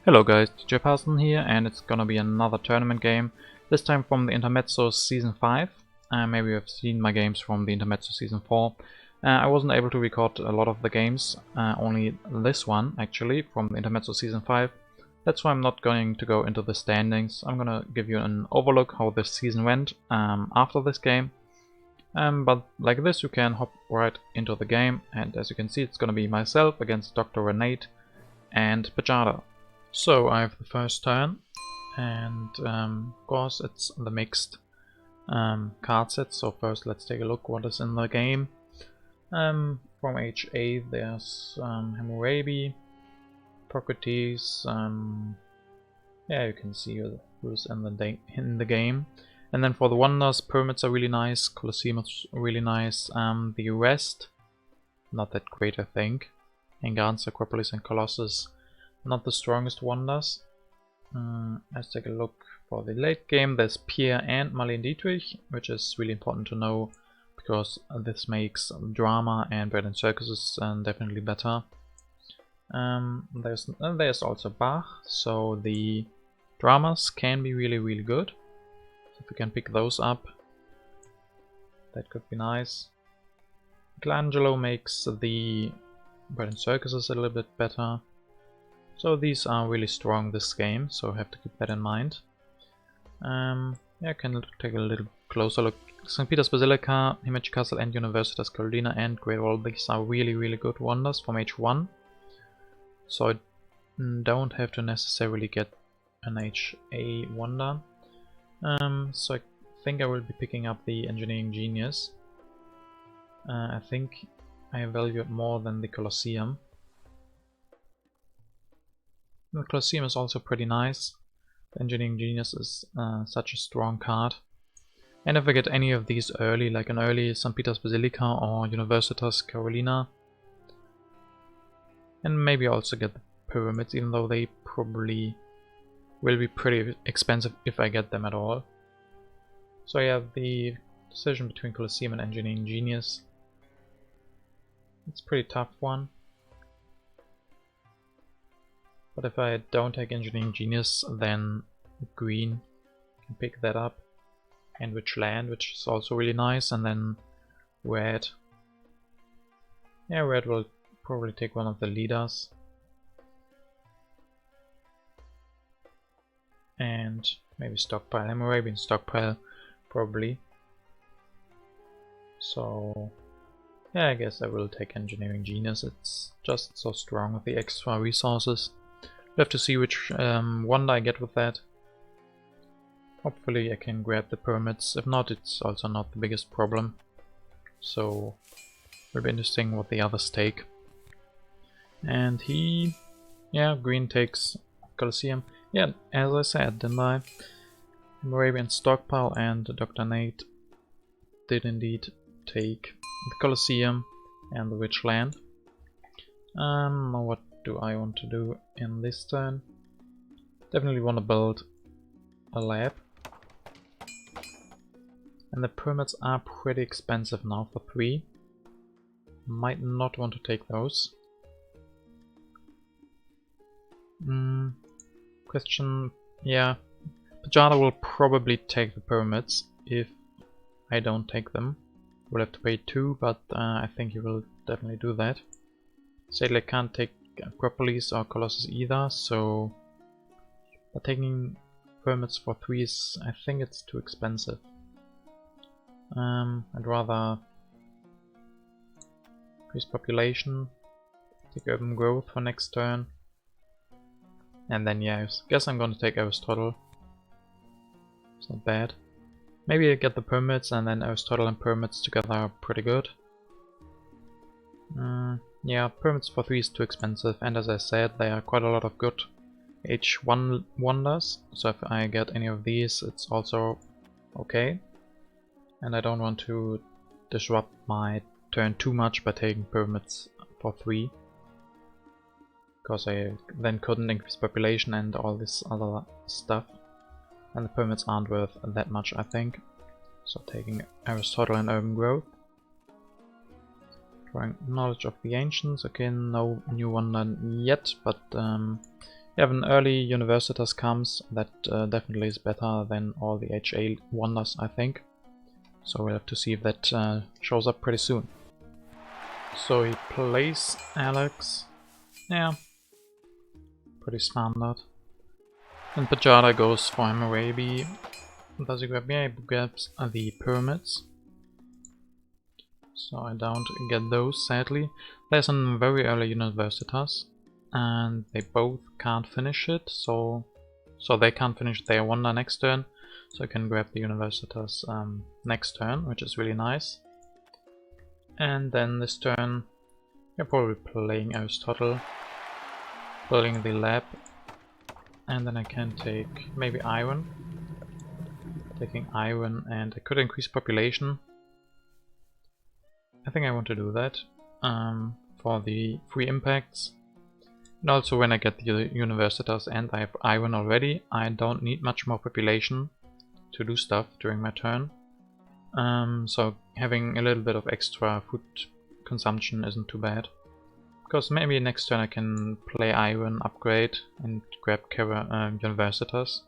Hello guys, DJParson here, and it's gonna be another tournament game, this time from the Intermezzo Season 5. Maybe you've seen my games from the Intermezzo Season 4. I wasn't able to record a lot of the games, only this one actually, from the Intermezzo Season 5. That's why I'm not going to go into the standings. I'm gonna give you an overlook how this season went after this game. But like this you can hop right into the game, and as you can see it's gonna be myself against DrRerNate and Pajada. So I have the first turn, and of course it's the mixed card set. So first let's take a look what is in the game. From HA there's Hammurabi, Socrates, yeah, you can see who's in the game. And then for the wonders, pyramids are really nice, Colosseum is really nice, the rest not that great I think. Engans, Acropolis and Colossus, not the strongest wonders. Let's take a look for the late game. There's Pierre and Marlene Dietrich, which is really important to know because this makes drama and bread and circuses definitely better. There's also Bach, so the dramas can be really good. So if we can pick those up, that could be nice. Michelangelo makes the bread and circuses a little bit better. So these are really strong this game, so have to keep that in mind. Yeah, I can take a little closer look. St. Peter's Basilica, Himeji Castle and Universitas Carolina and Great Wall, these are really good wonders from H1. So I don't have to necessarily get an HA wonder. So I think I will be picking up the Engineering Genius. I think I value it more than the Colosseum. The Colosseum is also pretty nice. The Engineering Genius is such a strong card. And if I get any of these early, like an early St. Peter's Basilica or Universitas Carolina, and maybe also get the pyramids, even though they probably will be pretty expensive if I get them at all. So I have the decision between Colosseum and Engineering Genius. It's a pretty tough one. But if I don't take Engineering Genius, then green can pick that up. And which land, which is also really nice, and then red. Yeah, red will probably take one of the leaders. And maybe stockpile. Hammurabi and stockpile, probably. So yeah, I guess I will take Engineering Genius. It's just so strong with the extra resources. We'll have to see which wonder I get with that. Hopefully I can grab the pyramids. If not, it's also not the biggest problem. So it'll be interesting what the others take. And yeah, green takes Colosseum. Yeah, as I said, didn't I? Moravian stockpile and DrRerNate did indeed take the Colosseum and the rich land. What do I want to do in this turn? Definitely want to build a lab. And the pyramids are pretty expensive now for 3. Might not want to take those. Question, yeah. Pajada will probably take the pyramids if I don't take them. We'll have to pay 2, but I think he will definitely do that. Sadly I can't take Acropolis or Colossus either, so but taking pyramids for 3 is, I think it's too expensive. I'd rather increase population, take urban growth for next turn, and then yeah, I guess I'm gonna take Aristotle. It's not bad. Maybe I get the pyramids and then Aristotle and pyramids together are pretty good. Yeah, pyramids for 3 is too expensive, and as I said, there are quite a lot of good H1 wonders, so if I get any of these, it's also okay. And I don't want to disrupt my turn too much by taking pyramids for 3. Because I then couldn't increase population and all this other stuff. And the pyramids aren't worth that much, I think. So taking Aristotle and urban growth. Drawing knowledge of the ancients. Okay, no new wonder yet, but Yeah, when early Universitas comes, that definitely is better than all the HA wonders, I think. So we'll have to see if that shows up pretty soon. So he plays Alex. Yeah, pretty standard. And Pajada goes for Hammurabi. Does he grab? Yeah, he grabs the pyramids. So I don't get those, sadly. There's a very early Universitas, and they both can't finish it, so they can't finish their wonder next turn. So I can grab the Universitas next turn, which is really nice. And then this turn, we're probably playing Aristotle, building the lab, and then I can take maybe iron. Taking iron, and I could increase population. I think I want to do that for the free impacts. And also when I get the Universitas and I have iron already, I don't need much more population to do stuff during my turn. So having a little bit of extra food consumption isn't too bad. Because maybe next turn I can play iron, upgrade, and grab Universitas.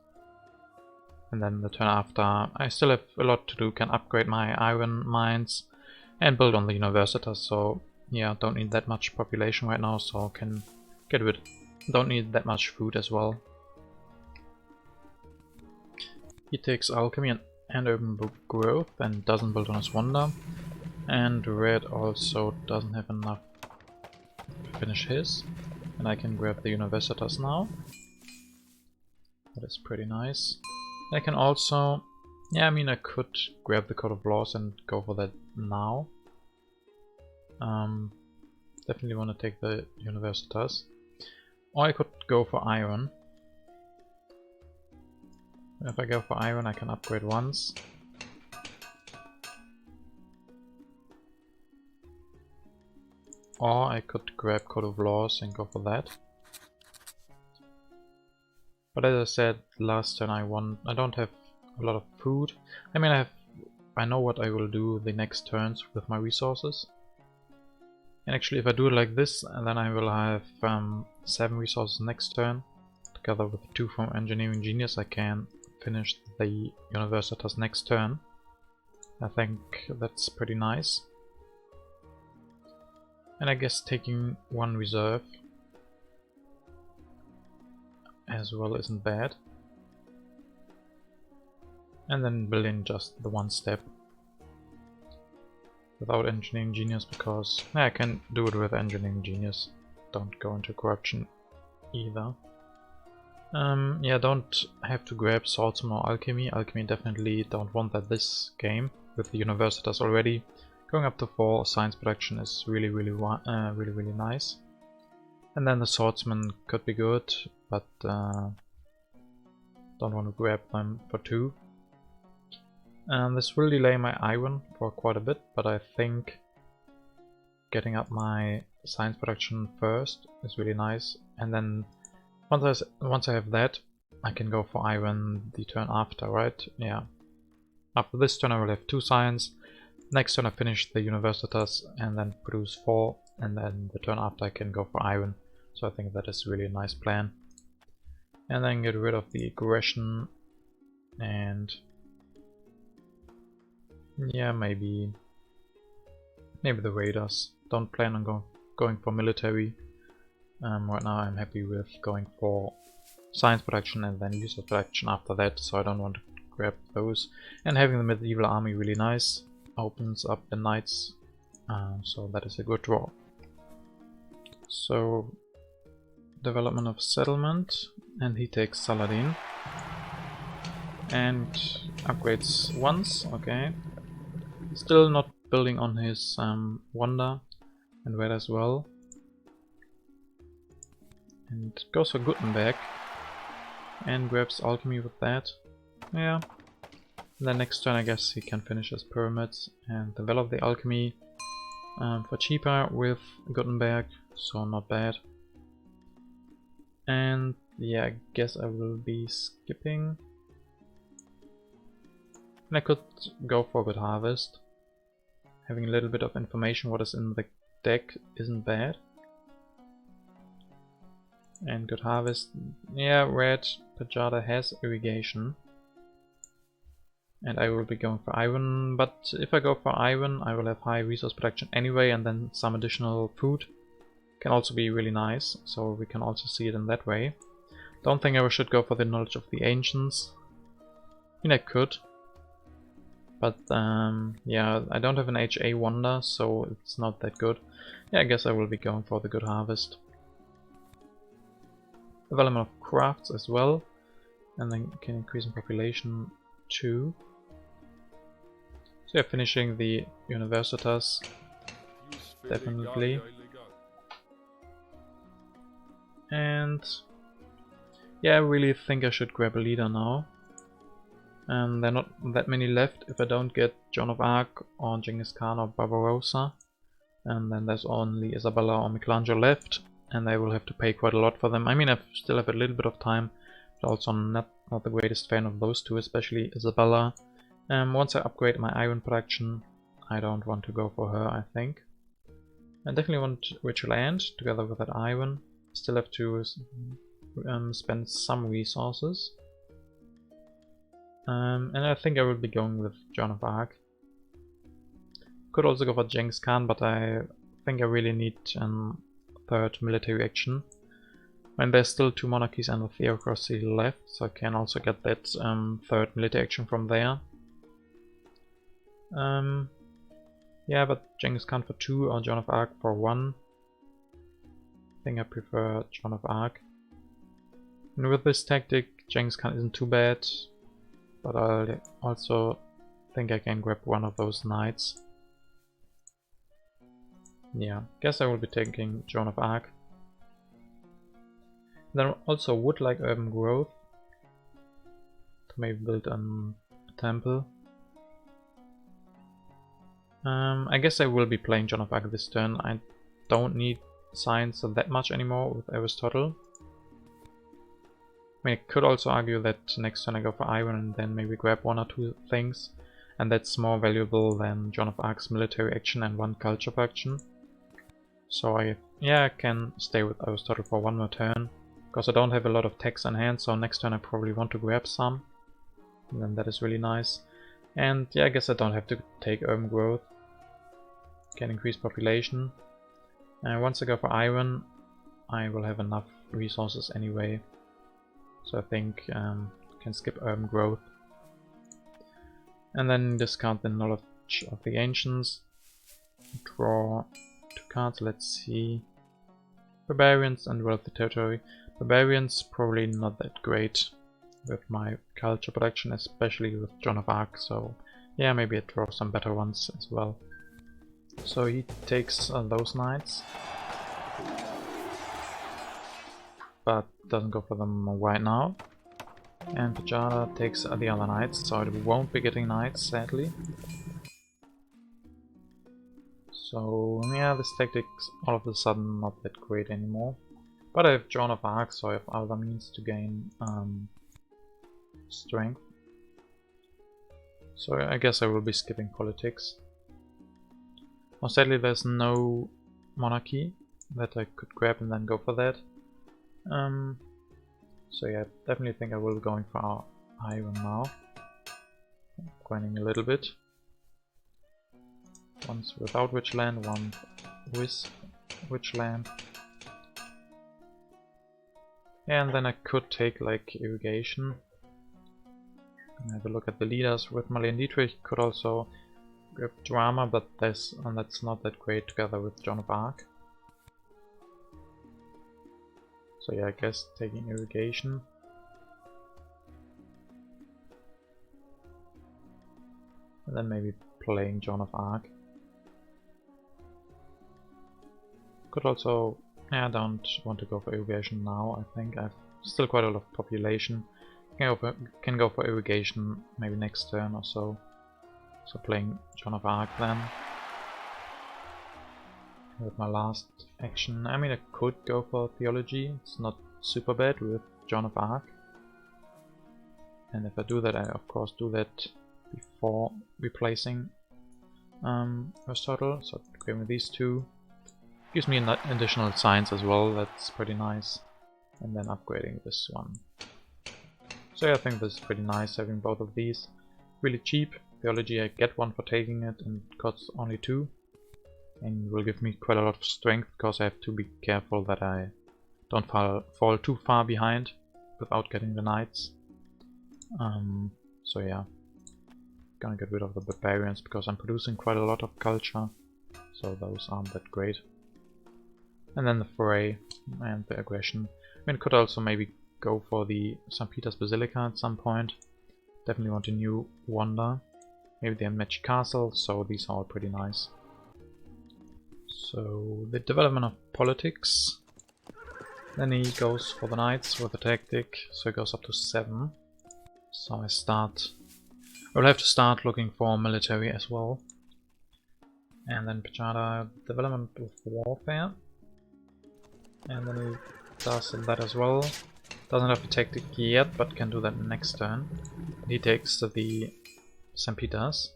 And then the turn after, I still have a lot to do, can upgrade my iron mines and build on the Universitas. So yeah, don't need that much population right now, so can get rid. Don't need that much food as well. He takes alchemy and urban growth and doesn't build on his wonder. And red also doesn't have enough to finish his. And I can grab the Universitas now. That is pretty nice. I can also, yeah, I mean I could grab the Code of Laws and go for that now. Definitely want to take the Universitas. Or I could go for iron. If I go for iron I can upgrade once. Or I could grab Code of Laws and go for that. But as I said last turn, I don't have a lot of food. I mean I know what I will do the next turns with my resources. And actually if I do it like this, then I will have 7 resources next turn. Together with 2 from Engineering Genius I can finish the Universitas next turn. I think that's pretty nice. And I guess taking 1 reserve as well isn't bad. And then building just the 1 step without Engineering Genius, because I can do it with Engineering Genius. Don't go into corruption either. Yeah, don't have to grab Swordsman or Alchemy. Alchemy definitely don't want that this game with the Universitas already. Going up to 4 science production is really nice. And then the Swordsman could be good, but don't want to grab them for 2. This will delay my iron for quite a bit, but I think getting up my science production first is really nice. And then once I have that, I can go for iron the turn after, right? Yeah. After this turn I will have 2 science. Next turn I finish the Universitas and then produce 4, and then the turn after I can go for iron. So I think that is really a nice plan. And then get rid of the aggression, and yeah, maybe the raiders. Don't plan on going for military. Right now I'm happy with going for science production and then user production after that, so I don't want to grab those. And having the medieval army really nice, opens up the knights, so that is a good draw. So development of settlement, and he takes Saladin and upgrades once. Okay, still not building on his wonder, and red as well, and goes for Gutenberg and grabs alchemy with that. Yeah, and then next turn I guess he can finish his pyramids and develop the alchemy for cheaper with Gutenberg, so not bad. And yeah, I guess I will be skipping. And I could go for a good harvest. Having a little bit of information what is in the deck isn't bad. And good harvest. Yeah, red Pajada has irrigation. And I will be going for iron, but if I go for iron I will have high resource production anyway, and then some additional food can also be really nice, so we can also see it in that way. Don't think I should go for the knowledge of the ancients. I mean I could, but yeah, I don't have an HA wonder, so it's not that good. Yeah, I guess I will be going for the good harvest. Development of crafts as well, and then can increase in population too. So yeah, finishing the Universitas, definitely. And yeah, I really think I should grab a leader now. And there are not that many left if I don't get Joan of Arc or Genghis Khan or Barbarossa. And then there's only Isabella or Michelangelo left, and I will have to pay quite a lot for them. I mean, I still have a little bit of time, but also not the greatest fan of those two, especially Isabella. Once I upgrade my iron production, I don't want to go for her, I think. I definitely want Ritual End together with that iron. Still have to spend some resources. And I think I will be going with Joan of Arc. Could also go for Genghis Khan, but I think I really need third military action. And there's still 2 monarchies and a theocracy left, so I can also get that third military action from there. Yeah, but Genghis Khan for 2 or Joan of Arc for 1. I think I prefer Joan of Arc. And with this tactic, Genghis Khan isn't too bad, but I also think I can grab one of those knights. Yeah, guess I will be taking Joan of Arc. Then I also would like urban growth to maybe build a temple. I guess I will be playing Joan of Arc this turn. I don't need science that much anymore with Aristotle. I mean, I could also argue that next turn I go for iron and then maybe grab 1 or 2 things, and that's more valuable than Joan of Arc's military action and 1 culture faction. So I can stay with Aristotle for 1 more turn, because I don't have a lot of techs on hand, so next turn I probably want to grab some, and then that is really nice. And yeah, I guess I don't have to take urban growth. Can increase population. And once I go for iron, I will have enough resources anyway. So I think can skip urban growth. And then discount the knowledge of the ancients. Draw 2 cards, let's see. Barbarians and wealthy territory. Barbarians probably not that great with my culture production, especially with Joan of Arc, so yeah, maybe I draw some better ones as well. So he takes those knights, but doesn't go for them right now. And Pajada takes the other knights, so it won't be getting knights, sadly. So yeah, this tactic's all of a sudden not that great anymore. But I have Joan of Arc, so I have other means to gain strength. So I guess I will be skipping politics. Now sadly there's no monarchy that I could grab and then go for that. So yeah, definitely think I will be going for iron now. Grinding a little bit. One's without Witchland, one with Witchland. And then I could take like irrigation. Have a look at the leaders with Marlene Dietrich. Could also grab drama, but that's not that great together with Joan of Arc. So yeah, I guess taking irrigation. And then maybe playing Joan of Arc. Could also, I don't want to go for irrigation now. I think I have still quite a lot of population. Can go for irrigation maybe next turn or so. So playing Joan of Arc then. With my last action. I mean, I could go for theology. It's not super bad with Joan of Arc. And if I do that, I of course do that before replacing Aristotle. So grabbing these 2 gives me an additional science as well. That's pretty nice. and then upgrading this one. So yeah, I think this is pretty nice having both of these. Really cheap. Theology, I get one for taking it and it costs only 2. And will give me quite a lot of strength because I have to be careful that I don't fall too far behind without getting the knights. So yeah, gonna get rid of the barbarians because I'm producing quite a lot of culture, so those aren't that great. And then the foray and the aggression. I mean, could also maybe go for the St. Peter's Basilica at some point. Definitely want a new wonder. Maybe the Magic Castle, so these are all pretty nice. So the development of politics. Then he goes for the knights with the tactic, so it goes up to 7. So I will have to start looking for military as well. And then Pajada, development of warfare. And then he does that as well. Doesn't have the tactic yet, but can do that next turn. He takes the St. Peter's.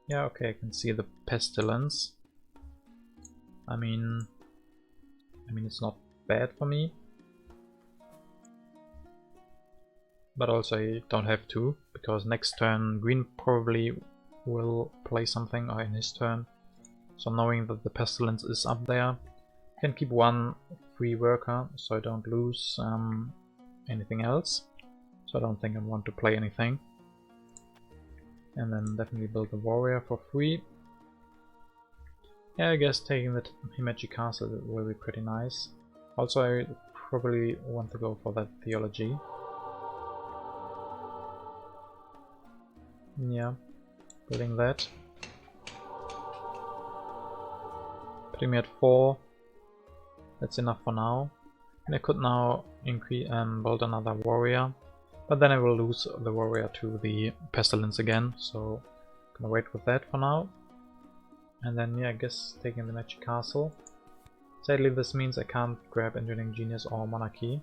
Yeah, okay, I can see the Pestilence. I mean it's not bad for me. But also I don't have to, because next turn Green probably will play something, or in his turn. So knowing that the Pestilence is up there, I can keep one free worker so I don't lose anything else. So I don't think I want to play anything. And then definitely build a warrior for free. Yeah, I guess taking the Magic Castle will be pretty nice. Also I probably want to go for that theology. Yeah, building that. Putting me at 4. That's enough for now. And I could now increase build another warrior, but then I will lose the warrior to the Pestilence again, so I'm gonna wait with that for now. And then yeah, I guess taking the Magic Castle. Sadly this means I can't grab Engineering Genius or Monarchy.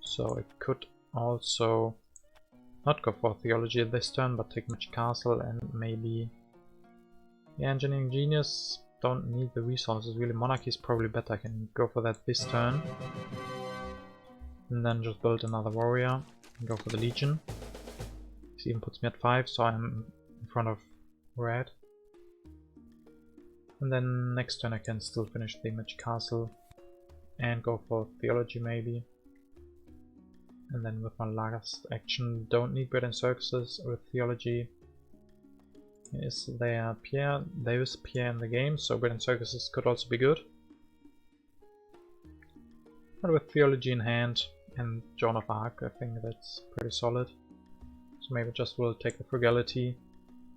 So I could also not go for Theology this turn, but take Magic Castle and maybe... Yeah, Engineering Genius, don't need the resources really. Monarchy is probably better, I can go for that this turn. And then just build another warrior and go for the Legion. This even puts me at 5, so I'm in front of red. And then next turn I can still finish the Magic Castle and go for Theology maybe. And then with my last action, don't need bread and circuses with Theology. Is there Pierre? There is Pierre in the game, so bread and circuses could also be good. But with Theology in hand and Joan of Arc, I think that's pretty solid. So maybe just will take the Frugality.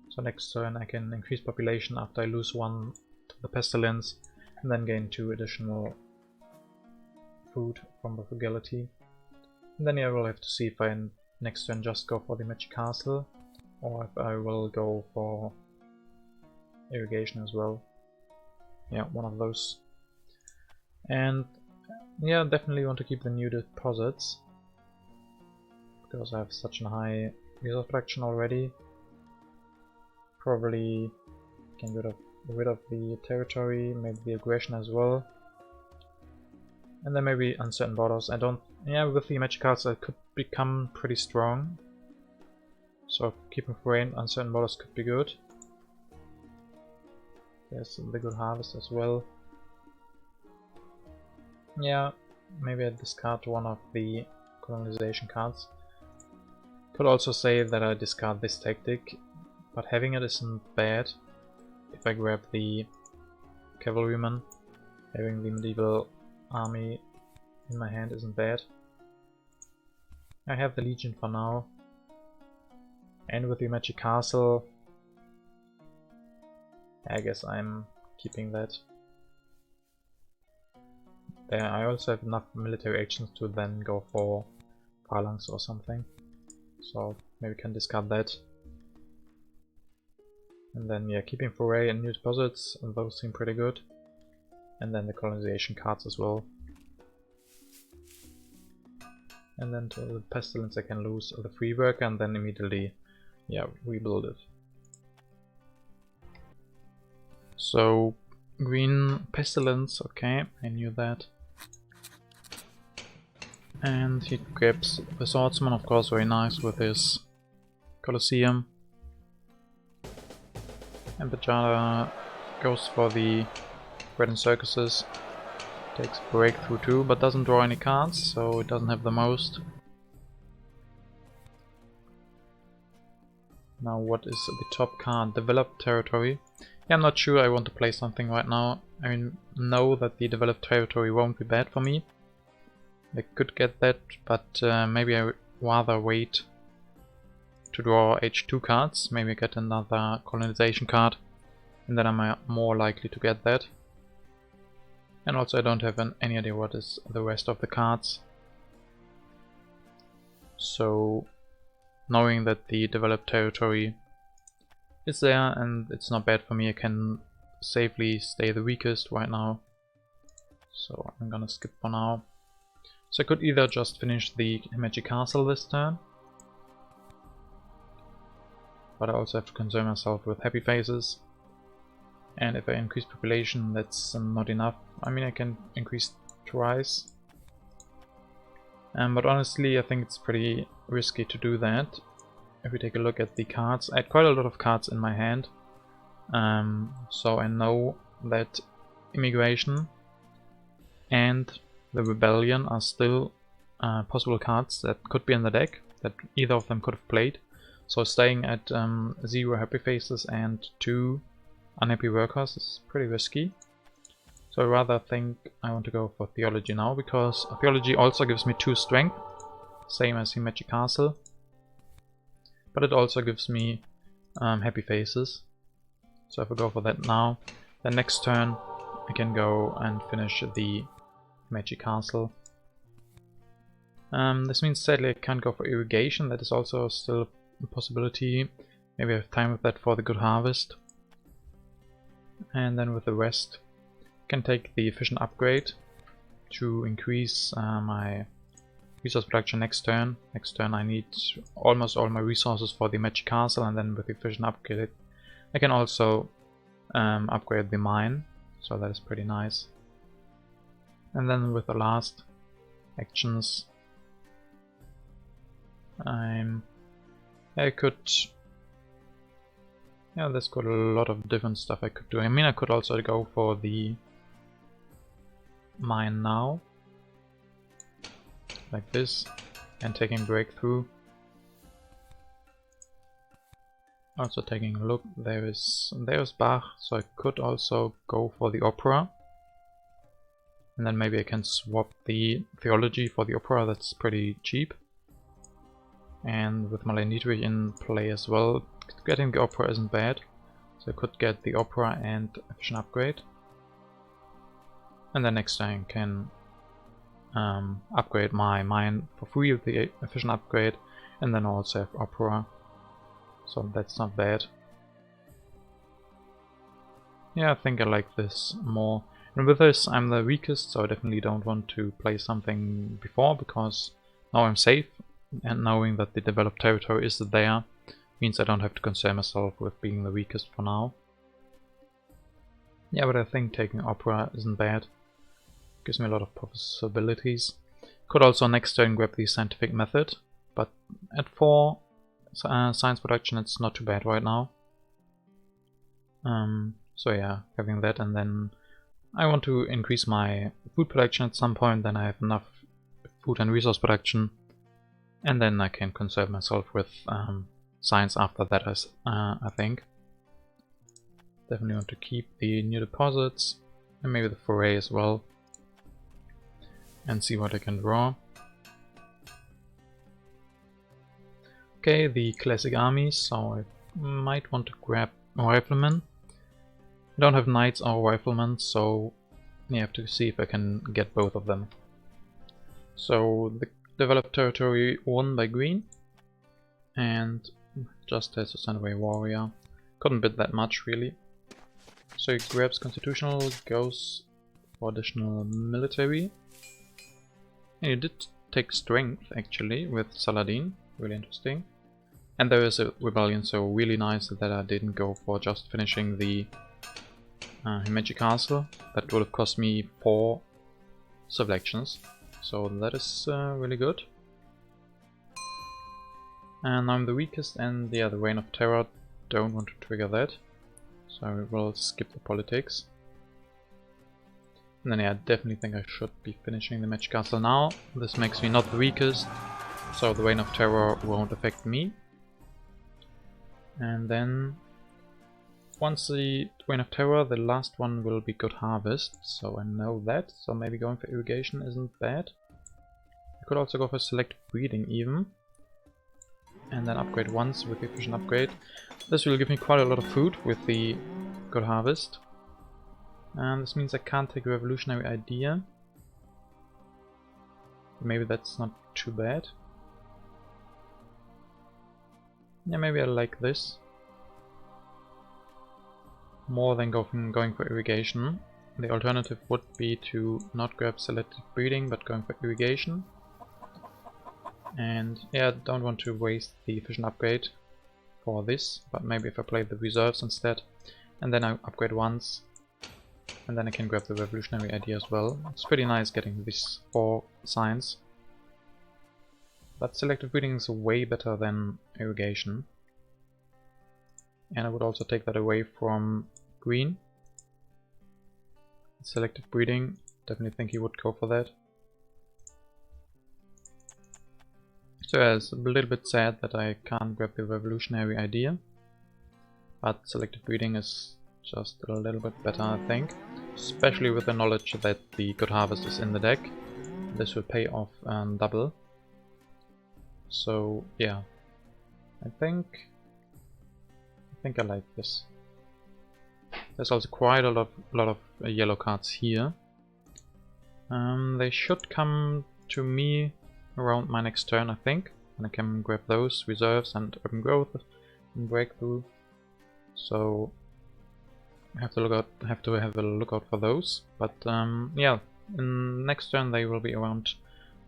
So next turn I can increase population after I lose 1 to the Pestilence, and then gain 2 additional food from the Frugality. And then I will have to see if I next turn just go for the Magic Castle, or if I will go for irrigation as well. Yeah, one of those. And yeah, definitely want to keep the new deposits, because I have such a high resource production already. Probably can get rid of the territory, maybe the aggression as well. And then maybe uncertain borders. Yeah, with the Magic Castle it could become pretty strong. So keeping foreign uncertain borders could be good. There's the good harvest as well. Yeah, maybe I discard one of the colonization cards. Could also say that I discard this tactic, but having it isn't bad. If I grab the cavalryman, having the medieval army in my hand isn't bad. I have the Legion for now. And with the Magic Castle, I guess I'm keeping that. There, I also have enough military actions to then go for Phalanx or something. So maybe can discard that. And then yeah, keeping foray and new deposits, and those seem pretty good. And then the colonization cards as well. And then to the Pestilence I can lose the free worker and then immediately, yeah, rebuild it. So green Pestilence, okay, I knew that. And he grabs the Swordsman, of course, very nice with his Colosseum. And Pajada goes for the Bread and Circuses. Takes Breakthrough too, but doesn't draw any cards, so it doesn't have the most. Now what is the top card? Developed Territory. Yeah, I'm not sure I want to play something right now. I mean, know that the Developed Territory won't be bad for me. I could get that, but maybe I would rather wait to draw H2 cards. Maybe get another colonization card, and then I'm more likely to get that. And also I don't have any idea what is the rest of the cards. So knowing that the Developed Territory is there and it's not bad for me, I can safely stay the weakest right now. So I'm gonna skip for now. So I could either just finish the Magic Castle this turn, but I also have to concern myself with Happy Faces. And if I increase population, that's not enough. I mean, I can increase twice. But honestly, I think it's pretty risky to do that. If we take a look at the cards, I had quite a lot of cards in my hand. So I know that Immigration and the Rebellion are still possible cards that could be in the deck, that either of them could have played. So staying at 0 Happy Faces and 2 Unhappy Workers is pretty risky. So I rather think I want to go for Theology now, because Theology also gives me 2 strength, same as the Magic Castle. But it also gives me Happy Faces. So if I go for that now, then next turn I can go and finish the Magic Castle. This means sadly I can't go for Irrigation, that is also still a possibility. Maybe I have time with that for the Good Harvest. And then with the rest I can take the Efficient Upgrade to increase my resource production next turn. Next turn I need almost all my resources for the Magic Castle, and then with the Efficient Upgrade I can also upgrade the mine, so that is pretty nice. And then with the last actions I could... yeah, there's got a lot of different stuff I could do. I mean, I could also go for the mine now, like this, and taking Breakthrough. Also taking a look, there's Bach, so I could also go for the Opera. And then maybe I can swap the Theology for the Opera, that's pretty cheap. And with Malay Niedrig in play as well, getting the Opera isn't bad. So I could get the Opera and Efficient Upgrade. And then next time I can upgrade my mine for free with the Efficient Upgrade, and then also have Opera. So that's not bad. Yeah, I think I like this more. And with this I'm the weakest, so I definitely don't want to play something before, because now I'm safe, and knowing that the Developed Territory is there means I don't have to concern myself with being the weakest for now. Yeah, but I think taking Opera isn't bad. Gives me a lot of possibilities. Could also next turn grab the Scientific Method, but at 4 science production it's not too bad right now. So yeah, having that, and then I want to increase my food production at some point, then I have enough food and resource production, and then I can conserve myself with science after that, I think. Definitely want to keep the new deposits, and maybe the foray as well, and see what I can draw. Okay, the classic armies, so I might want to grab Riflemen. I don't have Knights or Riflemen, so I have to see if I can get both of them. So the Developed Territory won by green, and just has to send away Warrior. Couldn't bid that much really. So he grabs Constitutional, goes for additional military. And he did take Strength actually with Saladin, really interesting. And there is a Rebellion, so really nice that I didn't go for just finishing the Himeji Castle. That would have cost me 4 civil actions, so that is really good. And I'm the weakest, and yeah, the Reign of Terror, don't want to trigger that, so I will skip the politics. And then yeah, I definitely think I should be finishing the Magic Castle now. This makes me not the weakest, so the Reign of Terror won't affect me. And then once the Reign of Terror, the last one will be Good Harvest, so I know that, so maybe going for Irrigation isn't bad. I could also go for Selective Breeding even, and then upgrade once with the Efficient Upgrade. This will give me quite a lot of food with the Good Harvest. And this means I can't take a Revolutionary Idea. Maybe that's not too bad. Yeah, maybe I like this more than going for Irrigation. The alternative would be to not grab Selective Breeding but going for Irrigation. And yeah, I don't want to waste the Efficient Upgrade for this, but maybe if I play the reserves instead, and then I upgrade once, and then I can grab the Revolutionary Idea as well. It's pretty nice getting these 4 signs. But Selective Breeding is way better than Irrigation. And I would also take that away from green. Selective Breeding, definitely think he would go for that. So yeah, it's a little bit sad that I can't grab the Revolutionary Idea. But Selective Breeding is just a little bit better, I think. Especially with the knowledge that the Good Harvest is in the deck. This will pay off double. So yeah, I think I like this. There's also quite a lot of yellow cards here. They should come to me around my next turn, I think, and I can grab those reserves and Urban Growth and Breakthrough. So I have to have a look out for those. But yeah, in next turn they will be around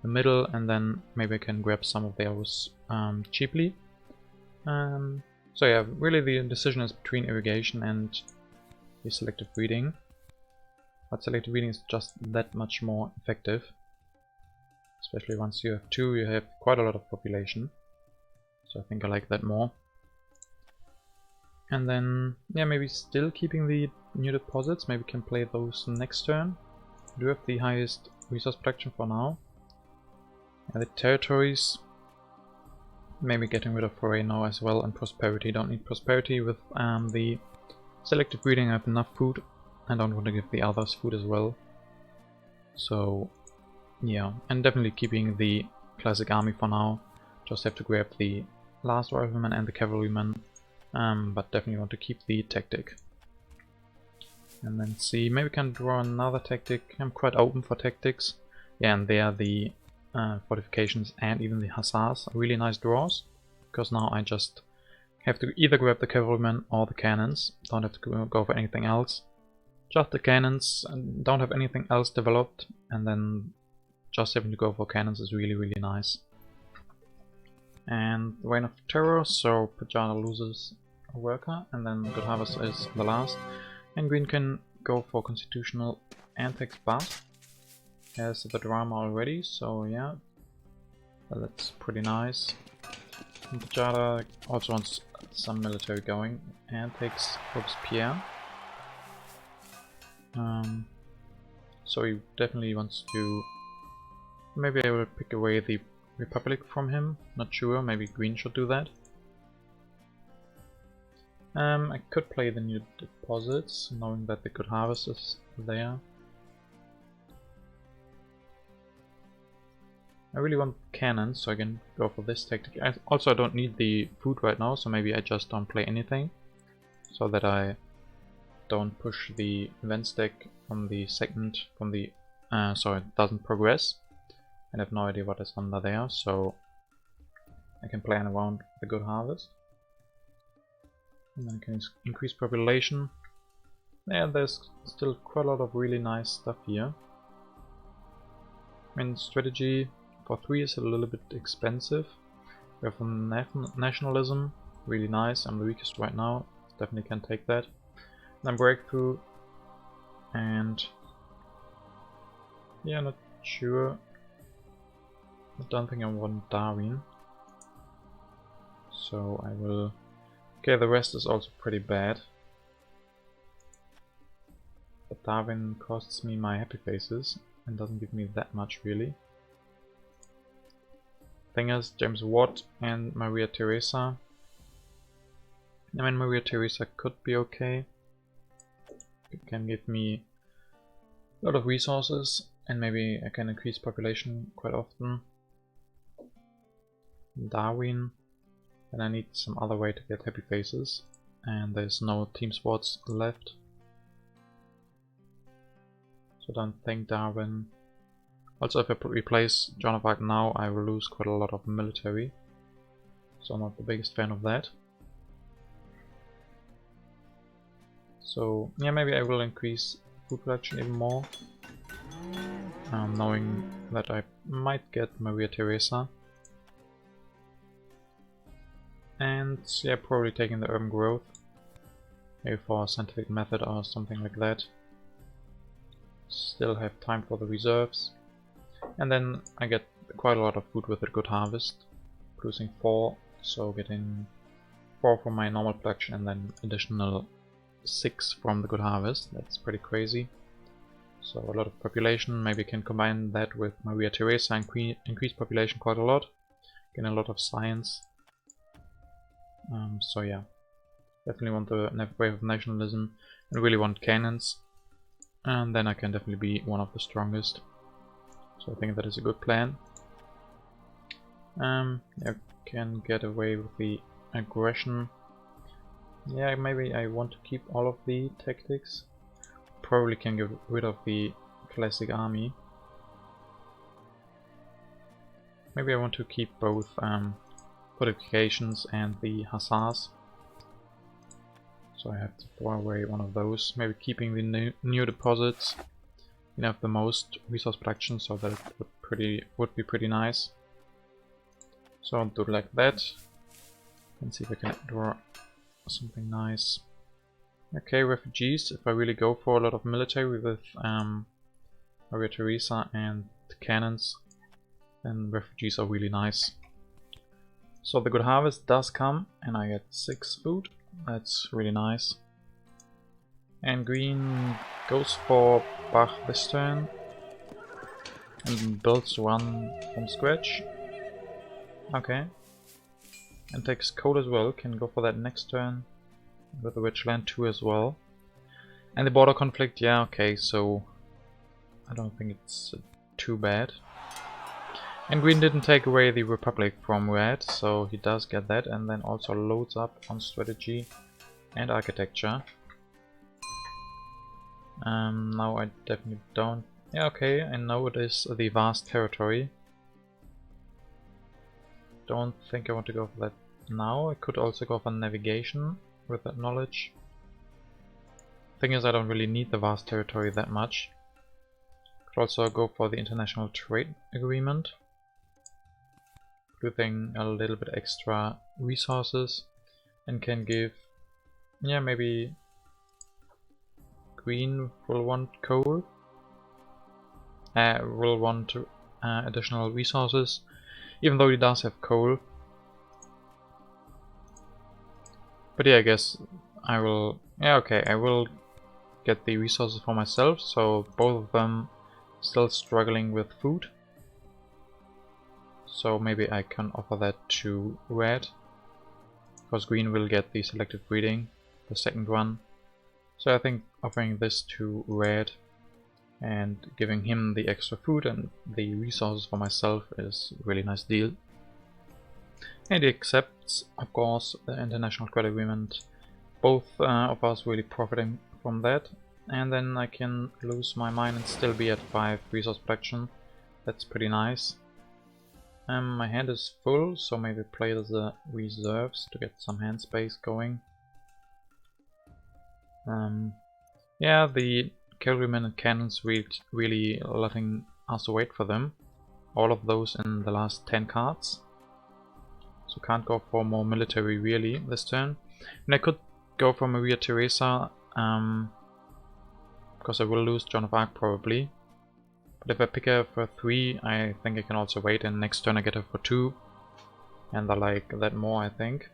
the middle, and then maybe I can grab some of those cheaply. So yeah, really the decision is between Irrigation and the Selective Breeding. But Selective Breeding is just that much more effective. Especially once you have 2, you have quite a lot of population. So I think I like that more. And then, yeah, maybe still keeping the new deposits. Maybe we can play those next turn. We do have the highest resource production for now. And the territories, maybe getting rid of Foray now as well, and Prosperity. Don't need Prosperity with the Selective Breeding. I have enough food. I don't want to give the others food as well. So yeah, and definitely keeping the classic army for now. Just have to grab the last rifleman and the cavalryman, but definitely want to keep the tactic. And then see, maybe we can draw another tactic. I'm quite open for tactics. Yeah, and there the fortifications and even the hussars are really nice draws, because now I just have to either grab the cavalrymen or the cannons. Don't have to go for anything else. Just the cannons, and don't have anything else developed, and then just having to go for cannons is really nice. And Reign of Terror, so Pajada loses a worker, and then Good Harvest is the last. And green can go for Constitutional and takes Bath. Has the drama already, so yeah, that's pretty nice. And Pajada also wants some military going and takes Robespierre. So he definitely wants to. Maybe I will pick away the Republic from him, not sure, maybe green should do that. I could play the new deposits, knowing that the Good Harvest is there. I really want cannons, so I can go for this tactic. I don't need the food right now, so maybe I just don't play anything, so that I don't push the events deck from the second, so it doesn't progress. I have no idea what is under there, so I can plan around the Good Harvest. And then I can increase population. Yeah, there's still quite a lot of really nice stuff here. I mean, strategy for 3 is a little bit expensive. We have nationalism, really nice. I'm the weakest right now, definitely can take that. And then breakthrough, and yeah, not sure. I don't think I want Darwin, so I will. Okay, the rest is also pretty bad, but Darwin costs me my happy faces and doesn't give me that much really. Thing is, James Watt and Maria Theresa. I mean, Maria Theresa could be okay. It can give me a lot of resources, and maybe I can increase population quite often. Darwin, and I need some other way to get happy faces, and there's no team sports left. So don't think Darwin. Also, if I replace Joan of Arc now, I will lose quite a lot of military, so I'm not the biggest fan of that. So yeah, maybe I will increase food production even more, knowing that I might get Maria Theresa. And yeah, probably taking the urban growth, maybe for a scientific method or something like that. Still have time for the reserves. And then I get quite a lot of food with a good harvest, producing 4, so getting 4 from my normal production and then additional 6 from the good harvest. That's pretty crazy. So a lot of population, maybe can combine that with Maria Theresa and increase population quite a lot. Gain a lot of science. So yeah, definitely want the wave of nationalism and really want cannons. And then I can definitely be one of the strongest. So I think that is a good plan. I can get away with the aggression. Yeah, maybe I want to keep all of the tactics. Probably can get rid of the classic army. Maybe I want to keep both fortifications and the hussars. So I have to throw away one of those. Maybe keeping the new deposits. You have the most resource production, so that would be pretty nice. So I'll do it like that. And see if I can draw something nice. Okay, refugees. If I really go for a lot of military with Maria Theresa and cannons, then refugees are really nice. So the good harvest does come, and I get 6 food. That's really nice. And green goes for Bach this turn and builds one from scratch. Okay. And takes coal as well, can go for that next turn with the rich land 2 as well. And the border conflict, yeah, okay, so I don't think it's too bad. And green didn't take away the Republic from red, so he does get that, and then also loads up on strategy and architecture. Now I definitely don't. Yeah, okay, I know it is the vast territory. Don't think I want to go for that now. I could also go for navigation with that knowledge. Thing is, I don't really need the vast territory that much. Could also go for the international trade agreement, producing a little bit extra resources, and can give, yeah, maybe green will want coal, will want additional resources, even though he does have coal. But yeah, I guess I will, yeah, okay, I will get the resources for myself, so both of them still struggling with food. So maybe I can offer that to red, because green will get the selective breeding, the second one. So I think offering this to red and giving him the extra food and the resources for myself is a really nice deal. And he accepts, of course, the international credit agreement. Both of us really profiting from that. And then I can lose my mine and still be at 5 resource production. That's pretty nice. My hand is full, so maybe play the reserves to get some hand space going. Yeah, the cavalrymen and cannons really letting us wait for them. All of those in the last 10 cards. So can't go for more military really this turn. And I could go for Maria Theresa, because because I will lose Joan of Arc probably. But if I pick her for 3, I think I can also wait, and next turn I get her for 2. And I like that more, I think.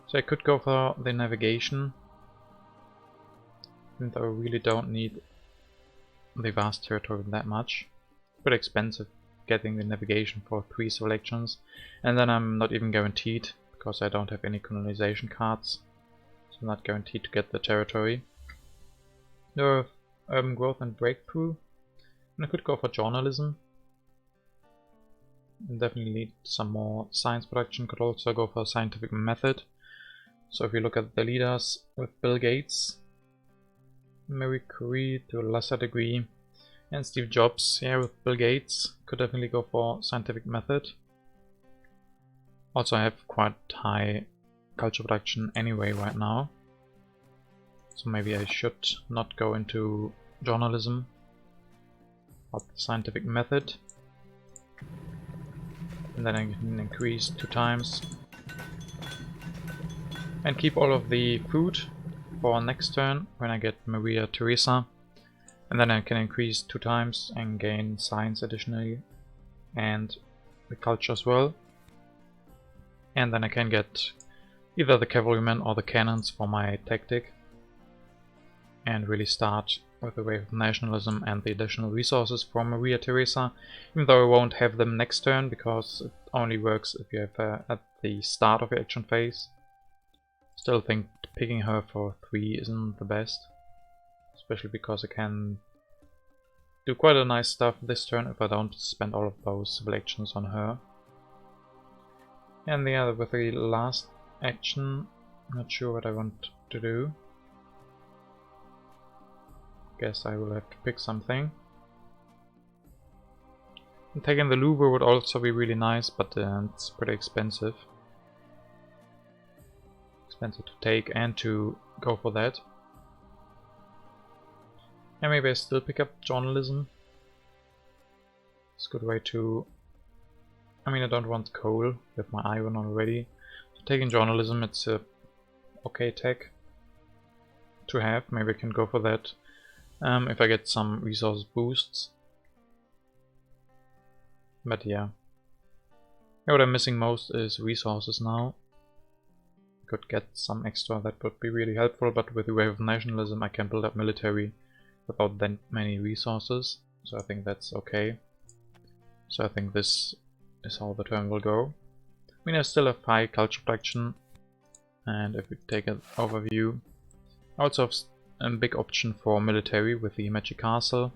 So I could go for the navigation. And I really don't need the vast territory that much. Pretty expensive getting the navigation for 3 selections. And then I'm not even guaranteed, because I don't have any colonization cards. So I'm not guaranteed to get the territory. There are urban growth and breakthrough. And I could go for journalism. And definitely need some more science production. Could also go for scientific method. So if you look at the leaders with Bill Gates, Marie Curie to a lesser degree, and Steve Jobs, yeah, with Bill Gates, could definitely go for scientific method. Also I have quite high culture production anyway right now. So maybe I should not go into journalism, but scientific method. And then I can increase 2 times. And keep all of the food for next turn when I get Maria Theresa. And then I can increase 2 times and gain science additionally. And the culture as well. And then I can get either the cavalrymen or the cannons for my tactic. And really start with the wave of nationalism and the additional resources from Maria Theresa, even though I won't have them next turn because it only works if you have at the start of your action phase. Still think picking her for 3 isn't the best, especially because I can do quite a nice stuff this turn if I don't spend all of those selections on her. And the other with the last action, I'm not sure what I want to do. Guess I will have to pick something. And taking the Louvre would also be really nice, but it's pretty expensive. Expensive to take and to go for that. And maybe I still pick up journalism. It's a good way to... I mean, I don't want coal with my iron already. So taking journalism, it's a okay tech to have. Maybe I can go for that. If I get some resource boosts. But yeah. What I'm missing most is resources now. Could get some extra, that would be really helpful, but with the wave of nationalism I can build up military without that many resources. So I think that's okay. So I think this is how the turn will go. I mean, I still have high culture production. And if we take an overview, I also have a big option for military with the Magic Castle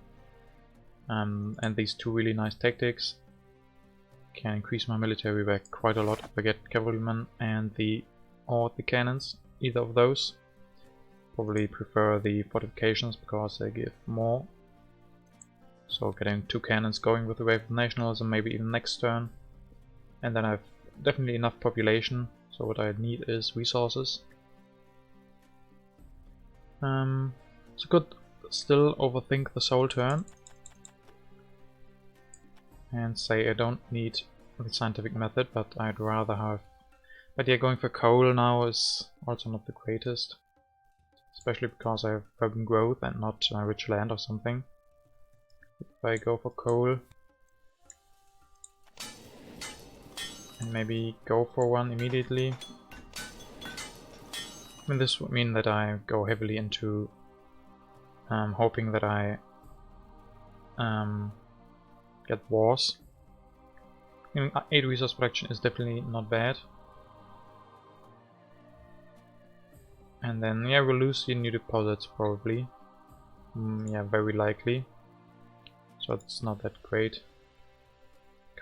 and these 2 really nice tactics. Can increase my military by quite a lot if I get cavalrymen and the cannons, either of those. Probably prefer the fortifications because they give more. So getting 2 cannons going with the wave of nationalism, maybe even next turn. And then I have definitely enough population, so what I need is resources. So could still overthink the soul turn and say I don't need the scientific method, but I'd rather have... But yeah, going for coal now is also not the greatest, especially because I have urban growth and not rich land or something. If I go for coal and maybe go for one immediately, I mean, this would mean that I go heavily into hoping that I get wars. I mean, 8 resource production is definitely not bad. And then, yeah, we'll lose the new deposits probably. Yeah, very likely. So it's not that great.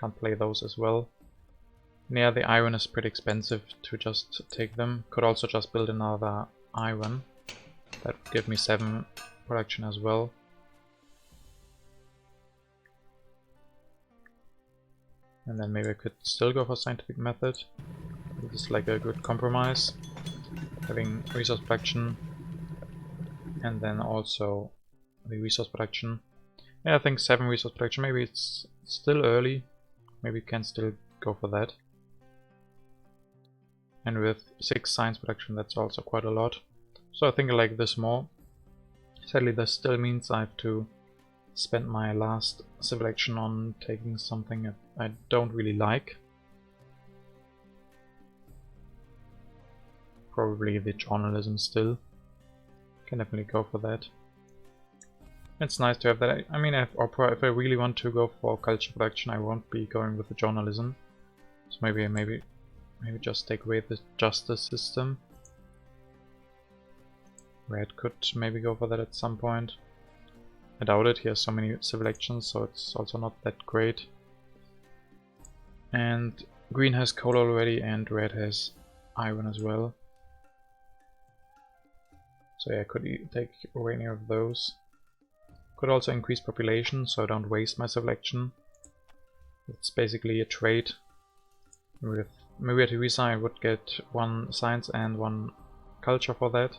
Can't play those as well. Yeah, the iron is pretty expensive to just take them. Could also just build another iron. That would give me 7 production as well. And then maybe I could still go for scientific method. This is like a good compromise. Having resource production and then also the resource production. Yeah, I think 7 resource production. Maybe it's still early. Maybe we can still go for that. And with 6 science production, that's also quite a lot. So I think I like this more. Sadly, this still means I have to spend my last civil action on taking something I don't really like. Probably the journalism still. Can definitely go for that. It's nice to have that. I mean, if I really want to go for culture production, I won't be going with the journalism. So maybe just take away the justice system. Red could maybe go for that at some point. I doubt it. He has so many civil actions, so it's also not that great. And green has coal already, and red has iron as well. So yeah, I could take away any of those. Could also increase population, so I don't waste my civil action. It's basically a trade. With Maria Theresa I would get 1 science and 1 culture for that.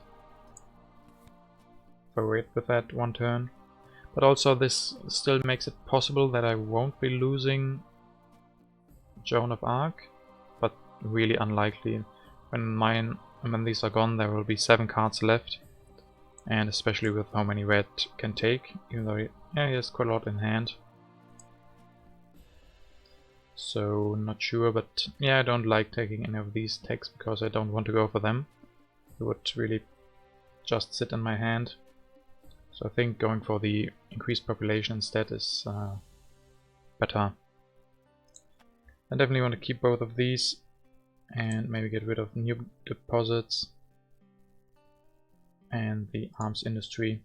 If I wait with that 1 turn. But also this still makes it possible that I won't be losing Joan of Arc, but really unlikely. When these are gone, there will be 7 cards left. And especially with how many red can take, even though he has quite a lot in hand. So not sure, but yeah, I don't like taking any of these techs because I don't want to go for them. It would really just sit in my hand. So I think going for the increased population instead is better. I definitely want to keep both of these and maybe get rid of new deposits. And the arms industry.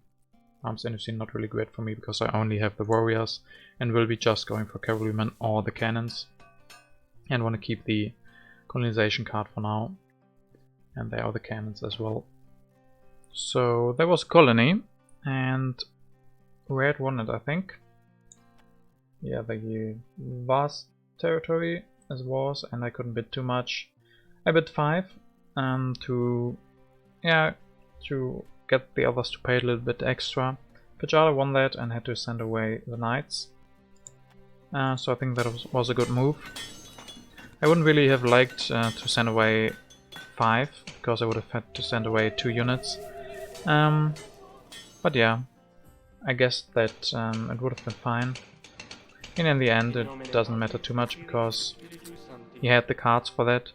Arms industry not really great for me because I only have the warriors and will be just going for cavalrymen or the cannons. And want to keep the colonization card for now. And there are the cannons as well. So there was a colony and red won it, I think. Yeah, the vast territory as was, and I couldn't bid too much. I bid 5 to get the others to pay a little bit extra. Pajada won that and had to send away the knights. So I think that was a good move. I wouldn't really have liked to send away 5, because I would have had to send away 2 units. But yeah, I guess that it would have been fine. And in the end it doesn't matter too much because he had the cards for that.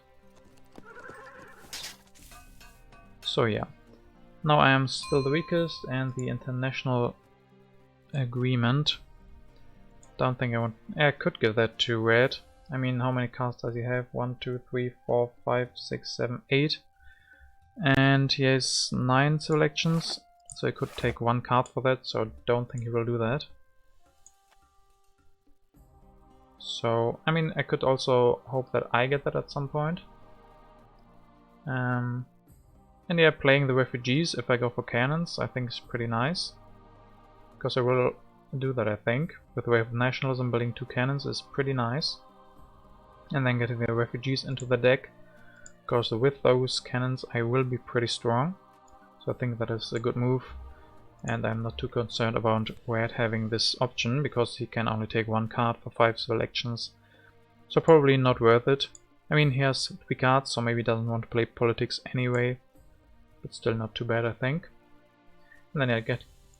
So yeah. Now I am still the weakest, and the international agreement. Don't think I want. I could give that to red. I mean, how many cards does he have? 1, 2, 3, 4, 5, 6, 7, 8. And he has 9 selections, so I could take 1 card for that, so I don't think he will do that. So, I mean, I could also hope that I get that at some point. And yeah, playing the refugees if I go for cannons I think is pretty nice. Because I will do that, I think. With Wave of Nationalism, building 2 cannons is pretty nice. And then getting the refugees into the deck. Because with those cannons I will be pretty strong. So I think that is a good move. And I'm not too concerned about red having this option, because he can only take 1 card for 5 selections. So probably not worth it. I mean, he has 3 cards, so maybe he doesn't want to play politics anyway. But still not too bad, I think. And then yeah,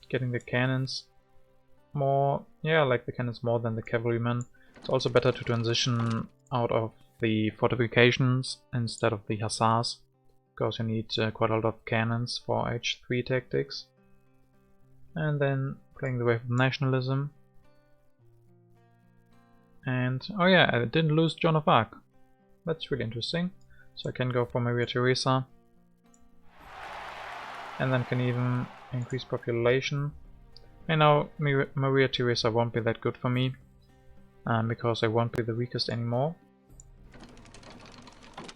getting the cannons more, yeah, I like the cannons more than the cavalrymen. It's also better to transition out of the fortifications instead of the hussars, because you need quite a lot of cannons for H3 tactics. And then playing the Wave of Nationalism. And oh yeah, I didn't lose Joan of Arc. That's really interesting. So I can go for Maria Theresa. And then can even increase population. I know Maria Theresa won't be that good for me, because I won't be the weakest anymore.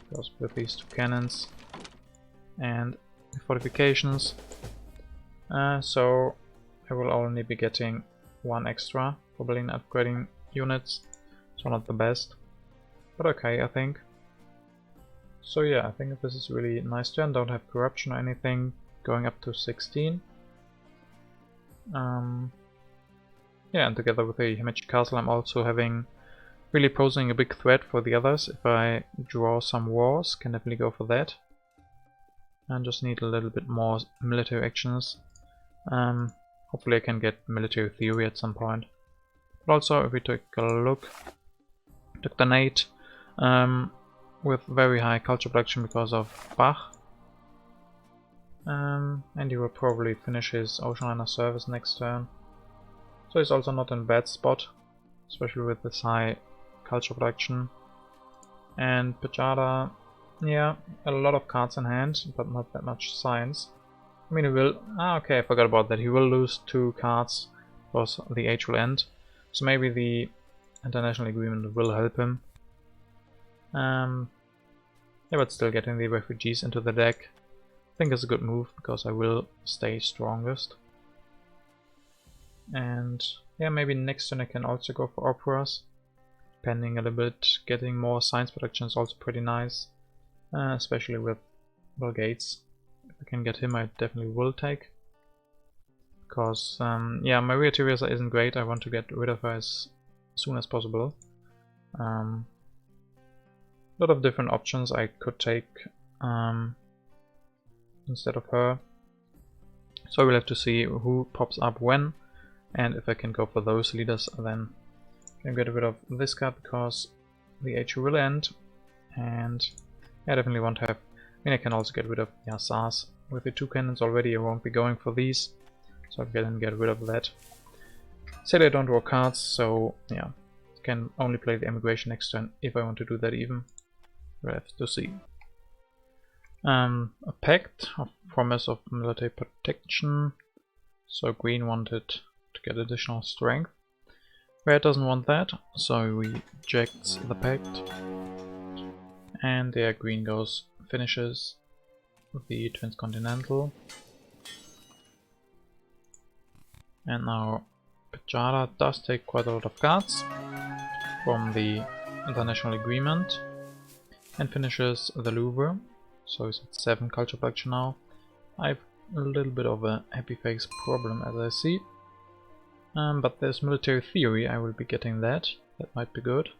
Because with these 2 cannons and the fortifications, so I will only be getting 1 extra for building and upgrading units, so not the best, but okay I think. So yeah, I think this is really nice turn, don't have corruption or anything, going up to 16. Yeah, and together with the Himeji Castle I'm also really posing a big threat for the others. If I draw some wars, can definitely go for that. And just need a little bit more military actions. Hopefully I can get military theory at some point. But also, if we take a look, took the Nate with very high culture production because of Bach. And he will probably finish his Ocean Liner service next turn. So he's also not in a bad spot, especially with this high culture production. And Pajada, yeah, a lot of cards in hand, but not that much science. I mean, he will... okay, I forgot about that. He will lose 2 cards because the age will end. So maybe the international agreement will help him. Yeah, but still getting the refugees into the deck I think is a good move, because I will stay strongest. And yeah, maybe next turn I can also go for operas. Depending a little bit, getting more science production is also pretty nice. Especially with Bill Gates. If I can get him, I definitely will take. Because, yeah, Maria Theresa isn't great, I want to get rid of her as soon as possible. A lot of different options I could take instead of her. So we'll have to see who pops up when, and if I can go for those leaders, then I can get rid of this card because the age will end. And I definitely want to have... I mean, I can also get rid of the Hussars. With the 2 cannons already, I won't be going for these, so I can get rid of that. Said I don't draw cards, so yeah, I can only play the Emigration next turn if I want to do that even. We'll have to see. A pact of promise of military protection. So green wanted to get additional strength. Red doesn't want that, so we reject the pact. And there green goes, finishes the Transcontinental. And now Pajada does take quite a lot of cards from the international agreement and finishes the Louvre. So he's at 7 culture production now. I have a little bit of a happy face problem, as I see. But there's military theory, I will be getting that. That might be good.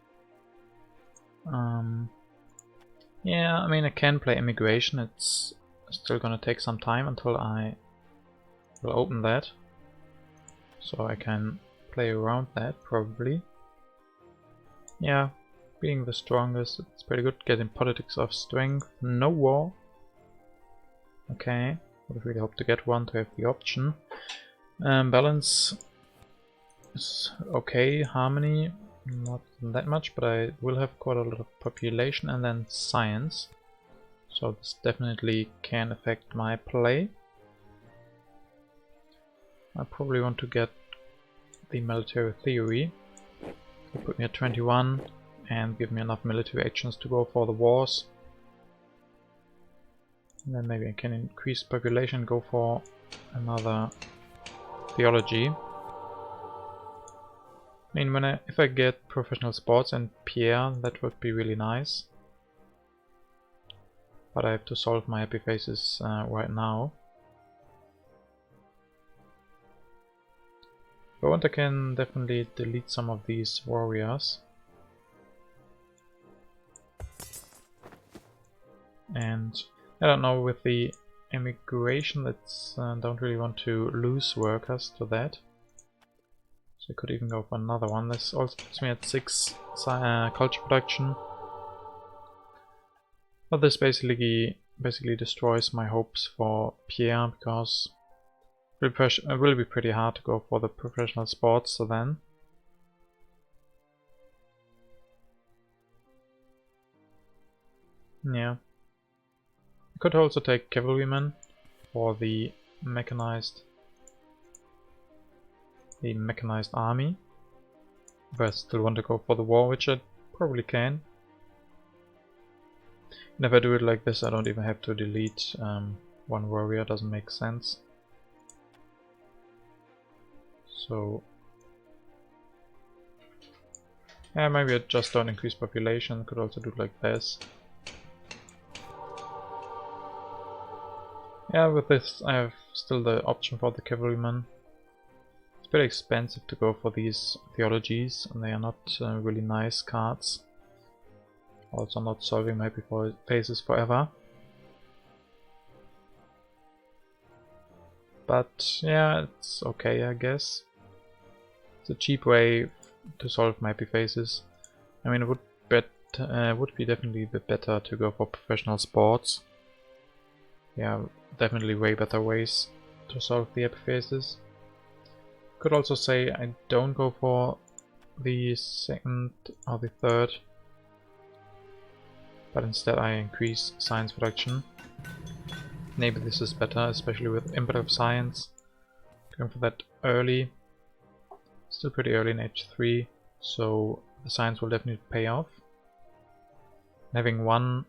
Yeah, I mean, I can play immigration. It's still gonna take some time until I will open that. So I can play around that, probably. Yeah, being the strongest, it's pretty good. Getting politics of strength, no war. Okay, would really hope to get one to have the option. Balance is okay, harmony not that much, but I will have quite a lot of population and then science. So this definitely can affect my play. I probably want to get the military theory. It'll put me at 21 and give me enough military actions to go for the wars. And then maybe I can increase population and go for another theology. I mean, if I get professional sports and Pierre, that would be really nice. But I have to solve my happy faces right now. If I want, I can definitely delete some of these warriors. And I don't know, with the immigration, let's don't really want to lose workers to that. So I could even go for another one. This also puts me at 6 culture production. But this basically destroys my hopes for Pierre, because it will be pretty hard to go for the professional sports, so then. Yeah. I could also take cavalrymen for the mechanized army. But I still want to go for the war, which I probably can. And if I do it like this, I don't even have to delete one warrior, doesn't make sense. So yeah, maybe I just don't increase population, could also do it like this. Yeah, with this I have still the option for the cavalryman. It's pretty expensive to go for these theologies, and they are not really nice cards. Also not solving my happy faces forever. but yeah, it's okay, I guess. It's a cheap way to solve my happy faces. I mean, it would be definitely a bit better to go for professional sports. Yeah, definitely way better ways to solve the happy faces. Could also say I don't go for the second or the third, but instead I increase science production. Maybe this is better, especially with input of science. Going for that early. Still pretty early in age 3, so the science will definitely pay off. Having one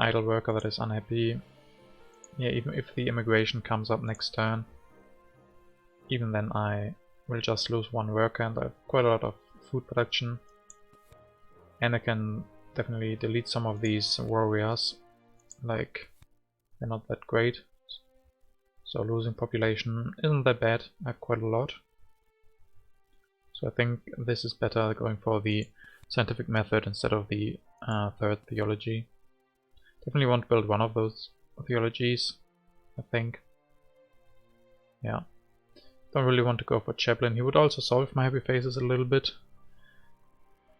idle worker that is unhappy, yeah, even if the immigration comes up next turn, even then I will just lose one worker and I have quite a lot of food production. And I can definitely delete some of these warriors, like they're not that great. So losing population isn't that bad, I have quite a lot. So I think this is better, going for the scientific method instead of the third theology. Definitely want to build one of those theologies, I think. Yeah. Don't really want to go for Chaplain. He would also solve my happy faces a little bit.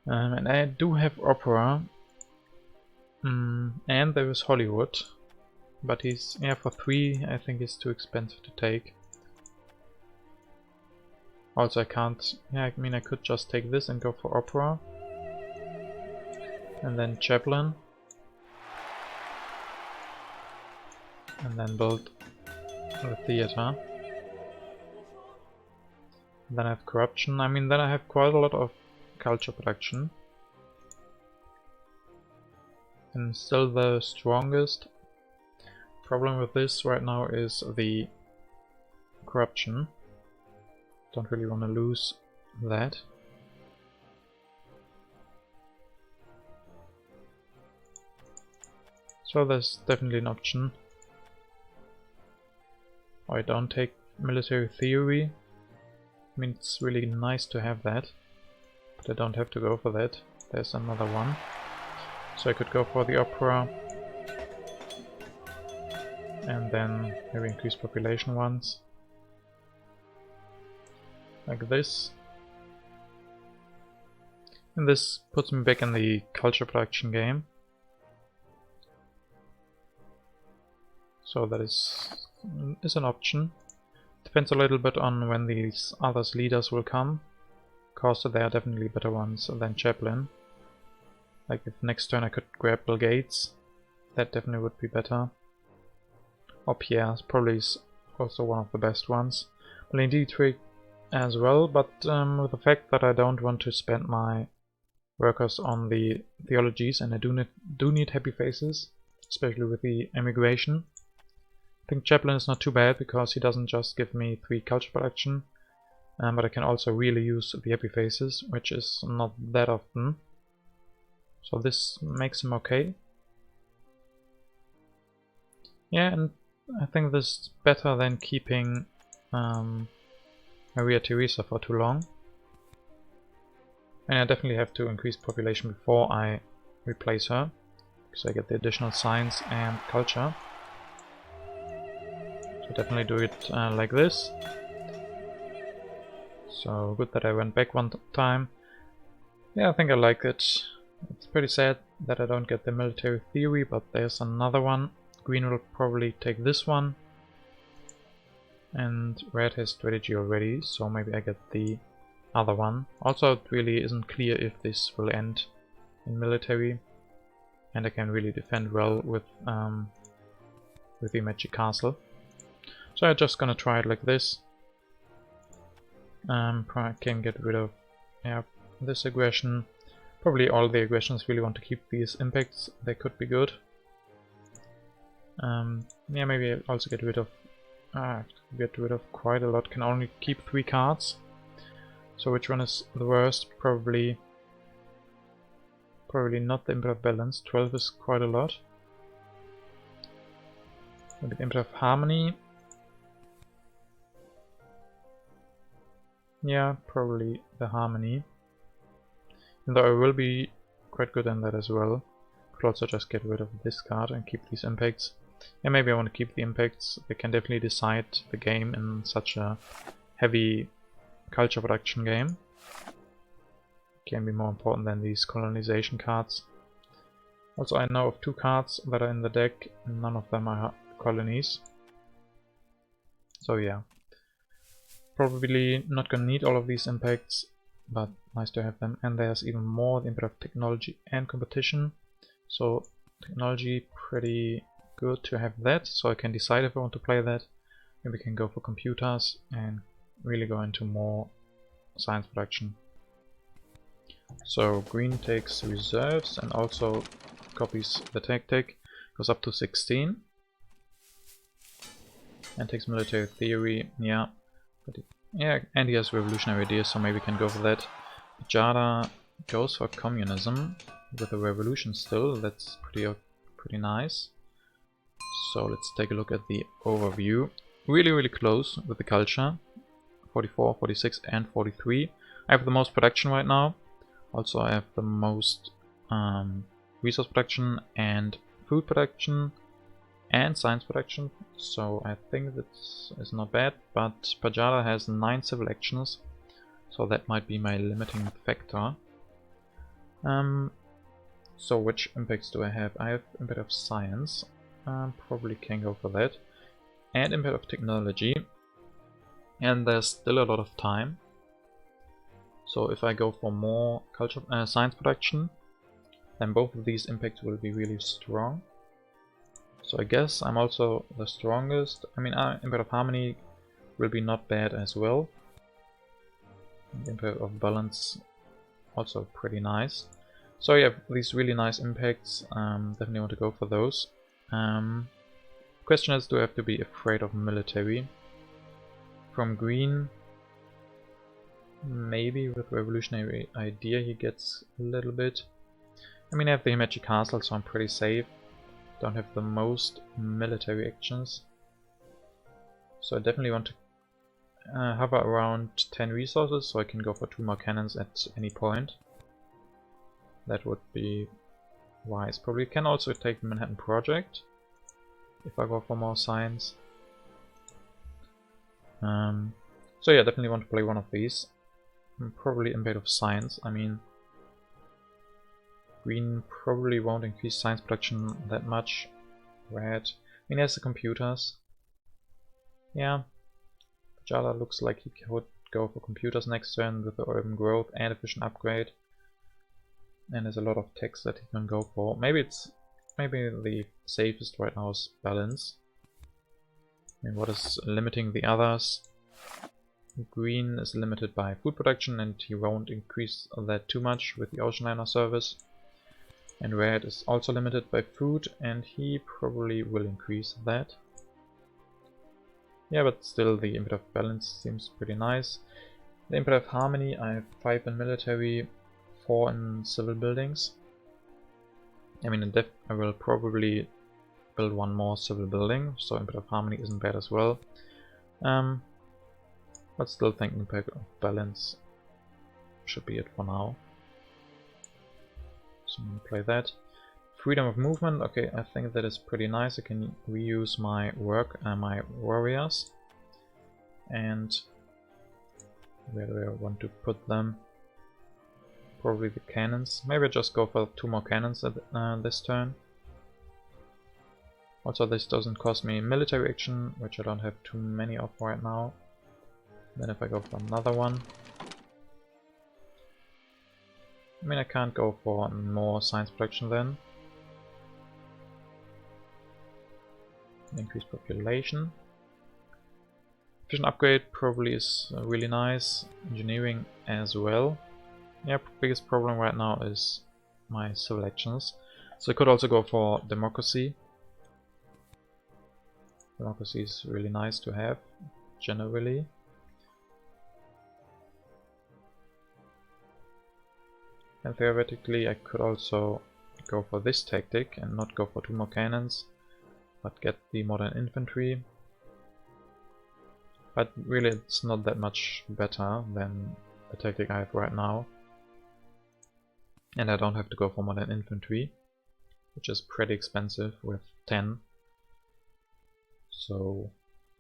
And I do have Opera. And there is Hollywood. But he's, yeah, for 3 I think he's too expensive to take. Also I can't, yeah, I mean I could just take this and go for Opera. And then Chaplain. And then build the theater. Then I have corruption. I mean, then I have quite a lot of culture production. And still the strongest. Problem with this right now is the corruption. Don't really want to lose that. So there's definitely an option. I don't take military theory. I mean, it's really nice to have that, but I don't have to go for that. There's another one. So I could go for the Opera, and then maybe increase population once. Like this. And this puts me back in the culture production game. So that is an option. Depends a little bit on when these others leaders will come. Because they are definitely better ones than Chaplain. Like if next turn I could grab Bill Gates, that definitely would be better. Or Pierre probably is also one of the best ones. Well, indeed Trick as well, but with the fact that I don't want to spend my workers on the theologies and I do need happy faces, especially with the immigration. I think Chaplain is not too bad because he doesn't just give me 3 culture production, but I can also really use the happy faces, which is not that often. So this makes him okay. Yeah, and I think this is better than keeping Maria Theresa for too long. And I definitely have to increase population before I replace her, because I get the additional science and culture. So definitely do it like this. So good that I went back one time. Yeah, I think I like it. It's pretty sad that I don't get the military theory, but there's another one. Green will probably take this one. And red has strategy already, so maybe I get the other one. Also, it really isn't clear if this will end in military. And I can really defend well with the magic castle. So I'm just gonna try it like this. I can get rid of this aggression. Probably all the aggressions really want to keep these impacts. They could be good. Yeah, maybe I'll also get rid of quite a lot. Can only keep 3 cards. So which one is the worst? Probably not the Emperor of Balance. 12 is quite a lot. Maybe the Emperor of Harmony. Yeah, probably the Harmony. And though I will be quite good in that as well. Could also just get rid of this card and keep these impacts. Yeah, maybe I want to keep the impacts. They can definitely decide the game in such a heavy culture production game. Can be more important than these colonization cards. Also, I know of 2 cards that are in the deck, none of them are colonies. So yeah, probably not gonna need all of these impacts, but nice to have them. And there's even more, the impact of technology and competition. So technology, pretty good to have that, so I can decide if I want to play that. Maybe we can go for computers and really go into more science production. So green takes reserves and also copies the tactic, goes up to 16 and takes military theory. Yeah, yeah, and he has revolutionary ideas, so maybe we can go for that. Pajada goes for communism with a revolution still. That's pretty nice. So let's take a look at the overview. Really close with the culture. 44, 46 and 43. I have the most production right now. Also I have the most resource production and food production and science production, so I think that is not bad, but Pajada has 9 civil actions, so that might be my limiting factor. So which impacts do I have? I have impact of science, probably can go for that, and impact of technology, and there's still a lot of time. So if I go for more culture, science production, then both of these impacts will be really strong. So I guess I'm also the strongest. I mean, impact of harmony will be not bad as well. And impact of balance also pretty nice. So yeah, these really nice impacts. Definitely want to go for those. Question is, do I have to be afraid of military? From green, maybe with revolutionary idea he gets a little bit. I mean, I have the Himeji Castle, so I'm pretty safe. Don't have the most military actions. So I definitely want to hover around 10 resources, so I can go for 2 more cannons at any point. That would be wise. Probably can also take the Manhattan Project if I go for more science. So yeah, definitely want to play one of these. Probably impact of science. I mean, green probably won't increase science production that much. Red, I mean, there's the computers. Yeah, Pajada looks like he could go for computers next turn with the urban growth and efficient upgrade. And there's a lot of text that he can go for. Maybe the safest right now is balance. I mean, what is limiting the others? Green is limited by food production and he won't increase that too much with the ocean liner service. And red is also limited by food and he probably will increase that. Yeah, but still the input of balance seems pretty nice. The input of harmony, I have 5 in military, 4 in civil buildings. I mean, in depth I will probably build 1 more civil building, so input of harmony isn't bad as well. But still think impact of balance should be it for now. So I'm gonna play that. Freedom of movement, okay, I think that is pretty nice. I can reuse my my warriors. And where do I want to put them? Probably the cannons. Maybe I just go for 2 more cannons at this turn. Also, this doesn't cost me military action, which I don't have too many of right now. Then if I go for another one, I mean, I can't go for more science production then. Increase population. Efficient upgrade probably is really nice. Engineering as well. Yeah, biggest problem right now is my civil actions. So I could also go for democracy. Democracy is really nice to have, generally. And theoretically I could also go for this tactic and not go for 2 more cannons, but get the modern infantry. But really it's not that much better than the tactic I have right now. And I don't have to go for modern infantry, which is pretty expensive with 10. So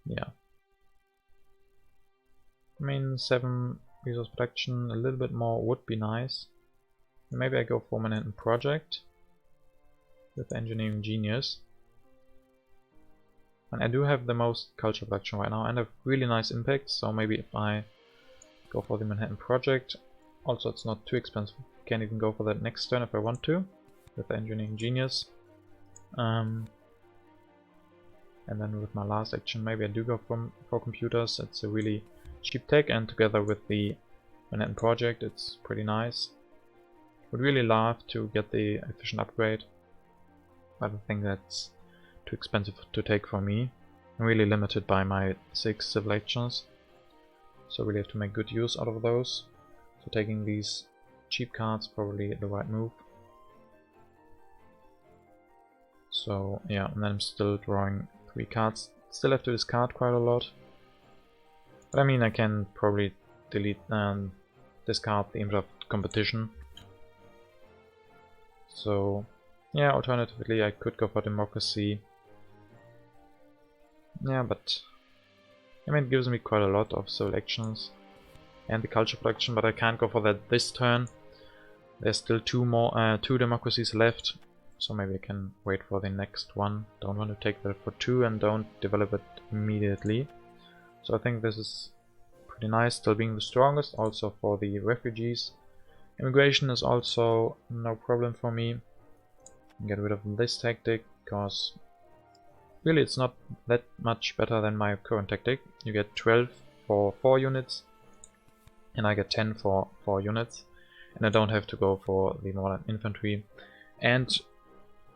yeah, I mean 7 resource production, a little bit more would be nice. Maybe I go for Manhattan Project with Engineering Genius. And I do have the most culture production right now and a really nice impact, so maybe if I go for the Manhattan Project, also it's not too expensive, can even go for that next turn if I want to, with the Engineering Genius. And then with my last action, maybe I do go for computers. It's a really cheap tech, and together with the Manhattan Project, it's pretty nice. Would really love to get the efficient upgrade, but I think that's too expensive to take for me. I'm really limited by my 6 civil actions, so really have to make good use out of those. So taking these cheap cards probably the right move. So yeah, and then I'm still drawing 3 cards. Still have to discard quite a lot. But I mean, I can probably delete and discard the image of competition. So yeah, alternatively I could go for democracy. Yeah, but I mean, it gives me quite a lot of civil actions and the culture production, but I can't go for that this turn. There's still 2 democracies left, so maybe I can wait for the next one. Don't want to take that for 2 and don't develop it immediately. So I think this is pretty nice, still being the strongest, also for the refugees. Immigration is also no problem for me. Get rid of this tactic, because really it's not that much better than my current tactic. You get 12 for 4 units, and I get 10 for 4 units. And I don't have to go for the modern infantry. And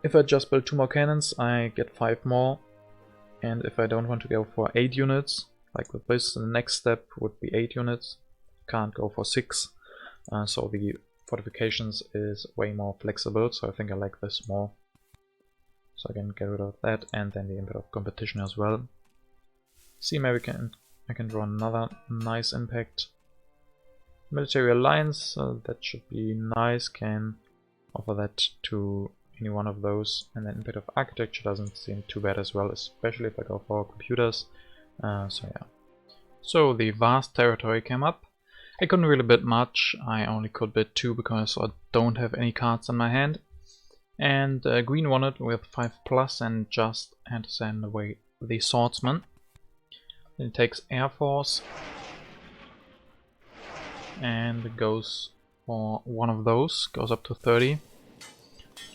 if I just build 2 more cannons, I get 5 more. And if I don't want to go for 8 units, like with this, the next step would be 8 units. Can't go for 6. So the fortifications is way more flexible, so I think I like this more. So I can get rid of that, and then the input of competition as well. See, maybe I can draw another nice impact. Military alliance, that should be nice. Can offer that to any one of those, and then input of architecture doesn't seem too bad as well, especially if I go for computers. So yeah. So the vast territory came up. I couldn't really bid much. I only could bid 2 because I don't have any cards in my hand. And green won it with 5+ and just had to send away the swordsman. Then it takes Air Force and goes for one of those, goes up to 30.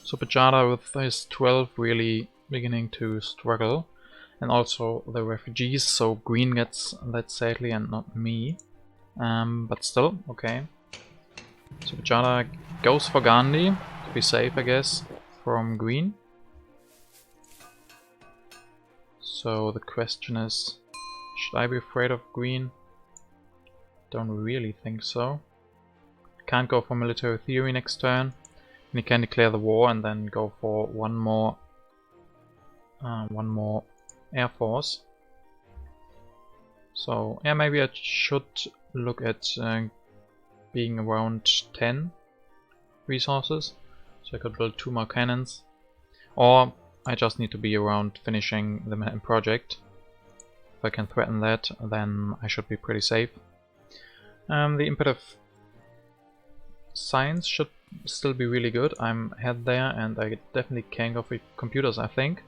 So Pajada with his 12 really beginning to struggle. And also the refugees, so green gets that sadly and not me. But still, okay. So Pajada goes for Gandhi, to be safe I guess, from green. So the question is, should I be afraid of green? Don't really think so. Can't go for military theory next turn. And he can declare the war and then go for one more Air Force. So yeah, maybe I should look at being around 10 resources, so I could build 2 more cannons, or I just need to be around finishing the Manhattan Project. If I can threaten that, then I should be pretty safe. The input of science should still be really good. I'm ahead there, and I definitely can go for computers, I think.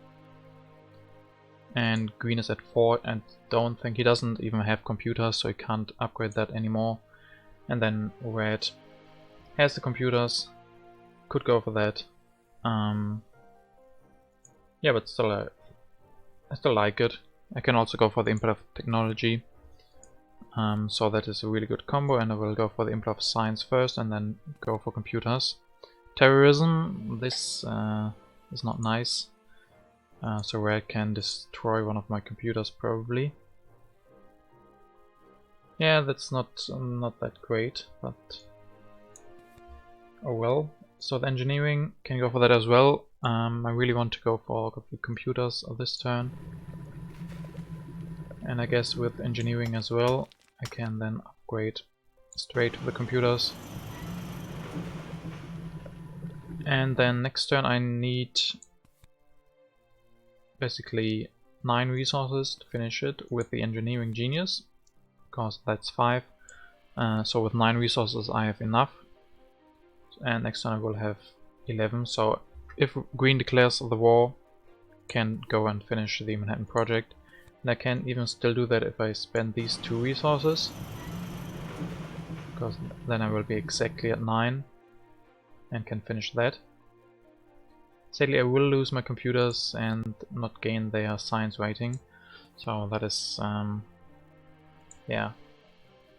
And green is at 4, and don't think he doesn't even have computers, so he can't upgrade that anymore. And then red has the computers, could go for that. Yeah, but still, I still like it. I can also go for the input of technology. So that is a really good combo, and I will go for the input of science first and then go for computers. Terrorism, this is not nice. So red can destroy one of my computers probably. Yeah, that's not that great, but oh well. So the engineering can go for that as well. I really want to go for the computers this turn. And I guess with engineering as well, I can then upgrade straight to the computers. And then next turn I need basically 9 resources to finish it with the engineering genius, because that's 5. So with 9 resources I have enough, and next turn I will have 11. So if green declares the war, can go and finish the Manhattan project. And I can even still do that if I spend these 2 resources, because then I will be exactly at 9 and can finish that. Sadly I will lose my computers and not gain their science rating, so that is yeah,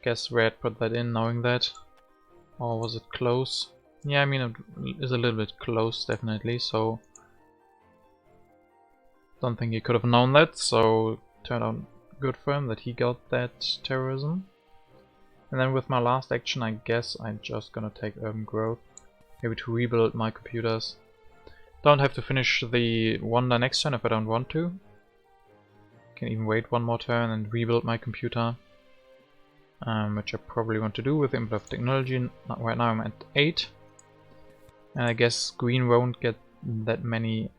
guess Red put that in knowing that, or was it close? Yeah, I mean it is a little bit close definitely, so don't think he could have known that, so turned out good for him that he got that terrorism. And then with my last action I guess I'm just gonna take urban growth, maybe to rebuild my computers. Don't have to finish the wonder next turn if I don't want to. Can even wait one more turn and rebuild my computer, which I probably want to do with input of technology. Right now I'm at 8, and I guess green won't get that many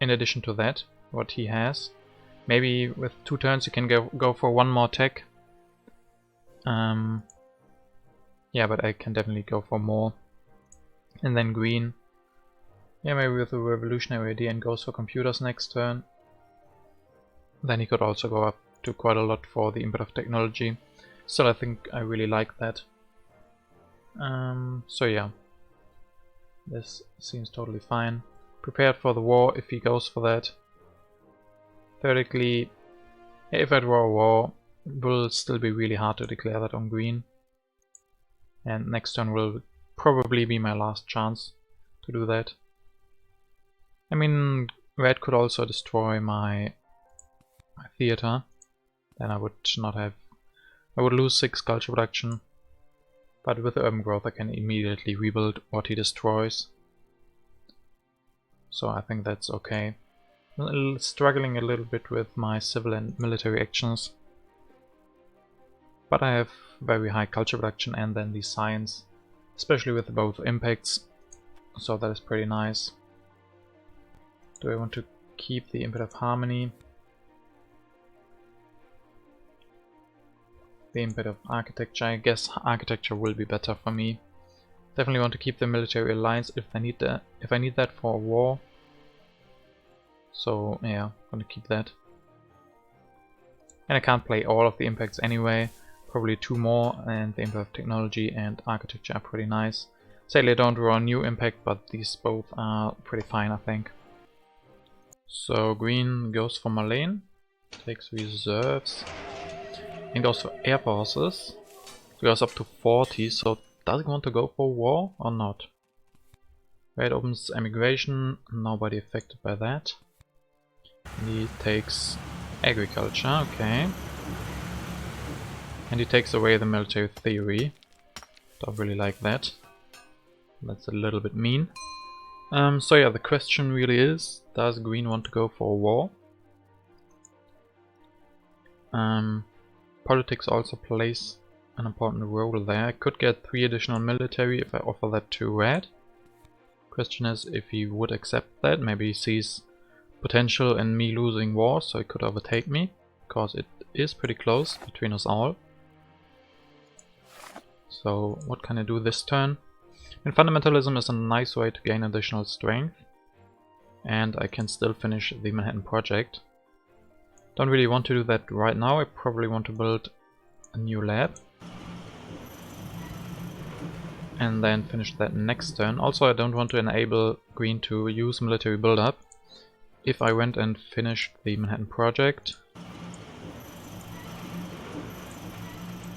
in addition to that what he has. Maybe with 2 turns you can go for 1 more tech. Yeah, but I can definitely go for more. And then green, yeah, maybe with a revolutionary idea and goes for computers next turn. Then he could also go up to quite a lot for the input of technology. Still, I think I really like that. So yeah, this seems totally fine. Prepared for the war if he goes for that. Theoretically, if I draw a war, it will still be really hard to declare that on green. And next turn will probably be my last chance to do that. I mean, red could also destroy my theater. Then I would not have... I would lose 6 culture production. But with urban growth I can immediately rebuild what he destroys. So I think that's okay. I'm struggling a little bit with my civil and military actions. But I have very high culture production and then the science, especially with both impacts. So that is pretty nice. Do I want to keep the input of harmony? The input of architecture, I guess architecture will be better for me. Definitely want to keep the military alliance if I need that for a war. So yeah, I'm gonna keep that. And I can't play all of the impacts anyway. Probably 2 more, and the input of technology and architecture are pretty nice. Sadly I don't draw a new impact, but these both are pretty fine I think. So green goes for Marlene, takes reserves, and goes for air forces. Goes up to 40, so does he want to go for war or not? Red opens emigration, nobody affected by that. He takes agriculture, okay. And he takes away the military theory. Don't really like that. That's a little bit mean. So yeah, the question really is, does green want to go for a war? Politics also plays an important role there. I could get 3 additional military if I offer that to red. Question is if he would accept that. Maybe he sees potential in me losing war, so he could overtake me, because it is pretty close between us all. So what can I do this turn? And fundamentalism is a nice way to gain additional strength, and I can still finish the Manhattan project. Don't really want to do that right now. I probably want to build a new lab and then finish that next turn. Also, I don't want to enable green to use military buildup. If I went and finished the Manhattan project,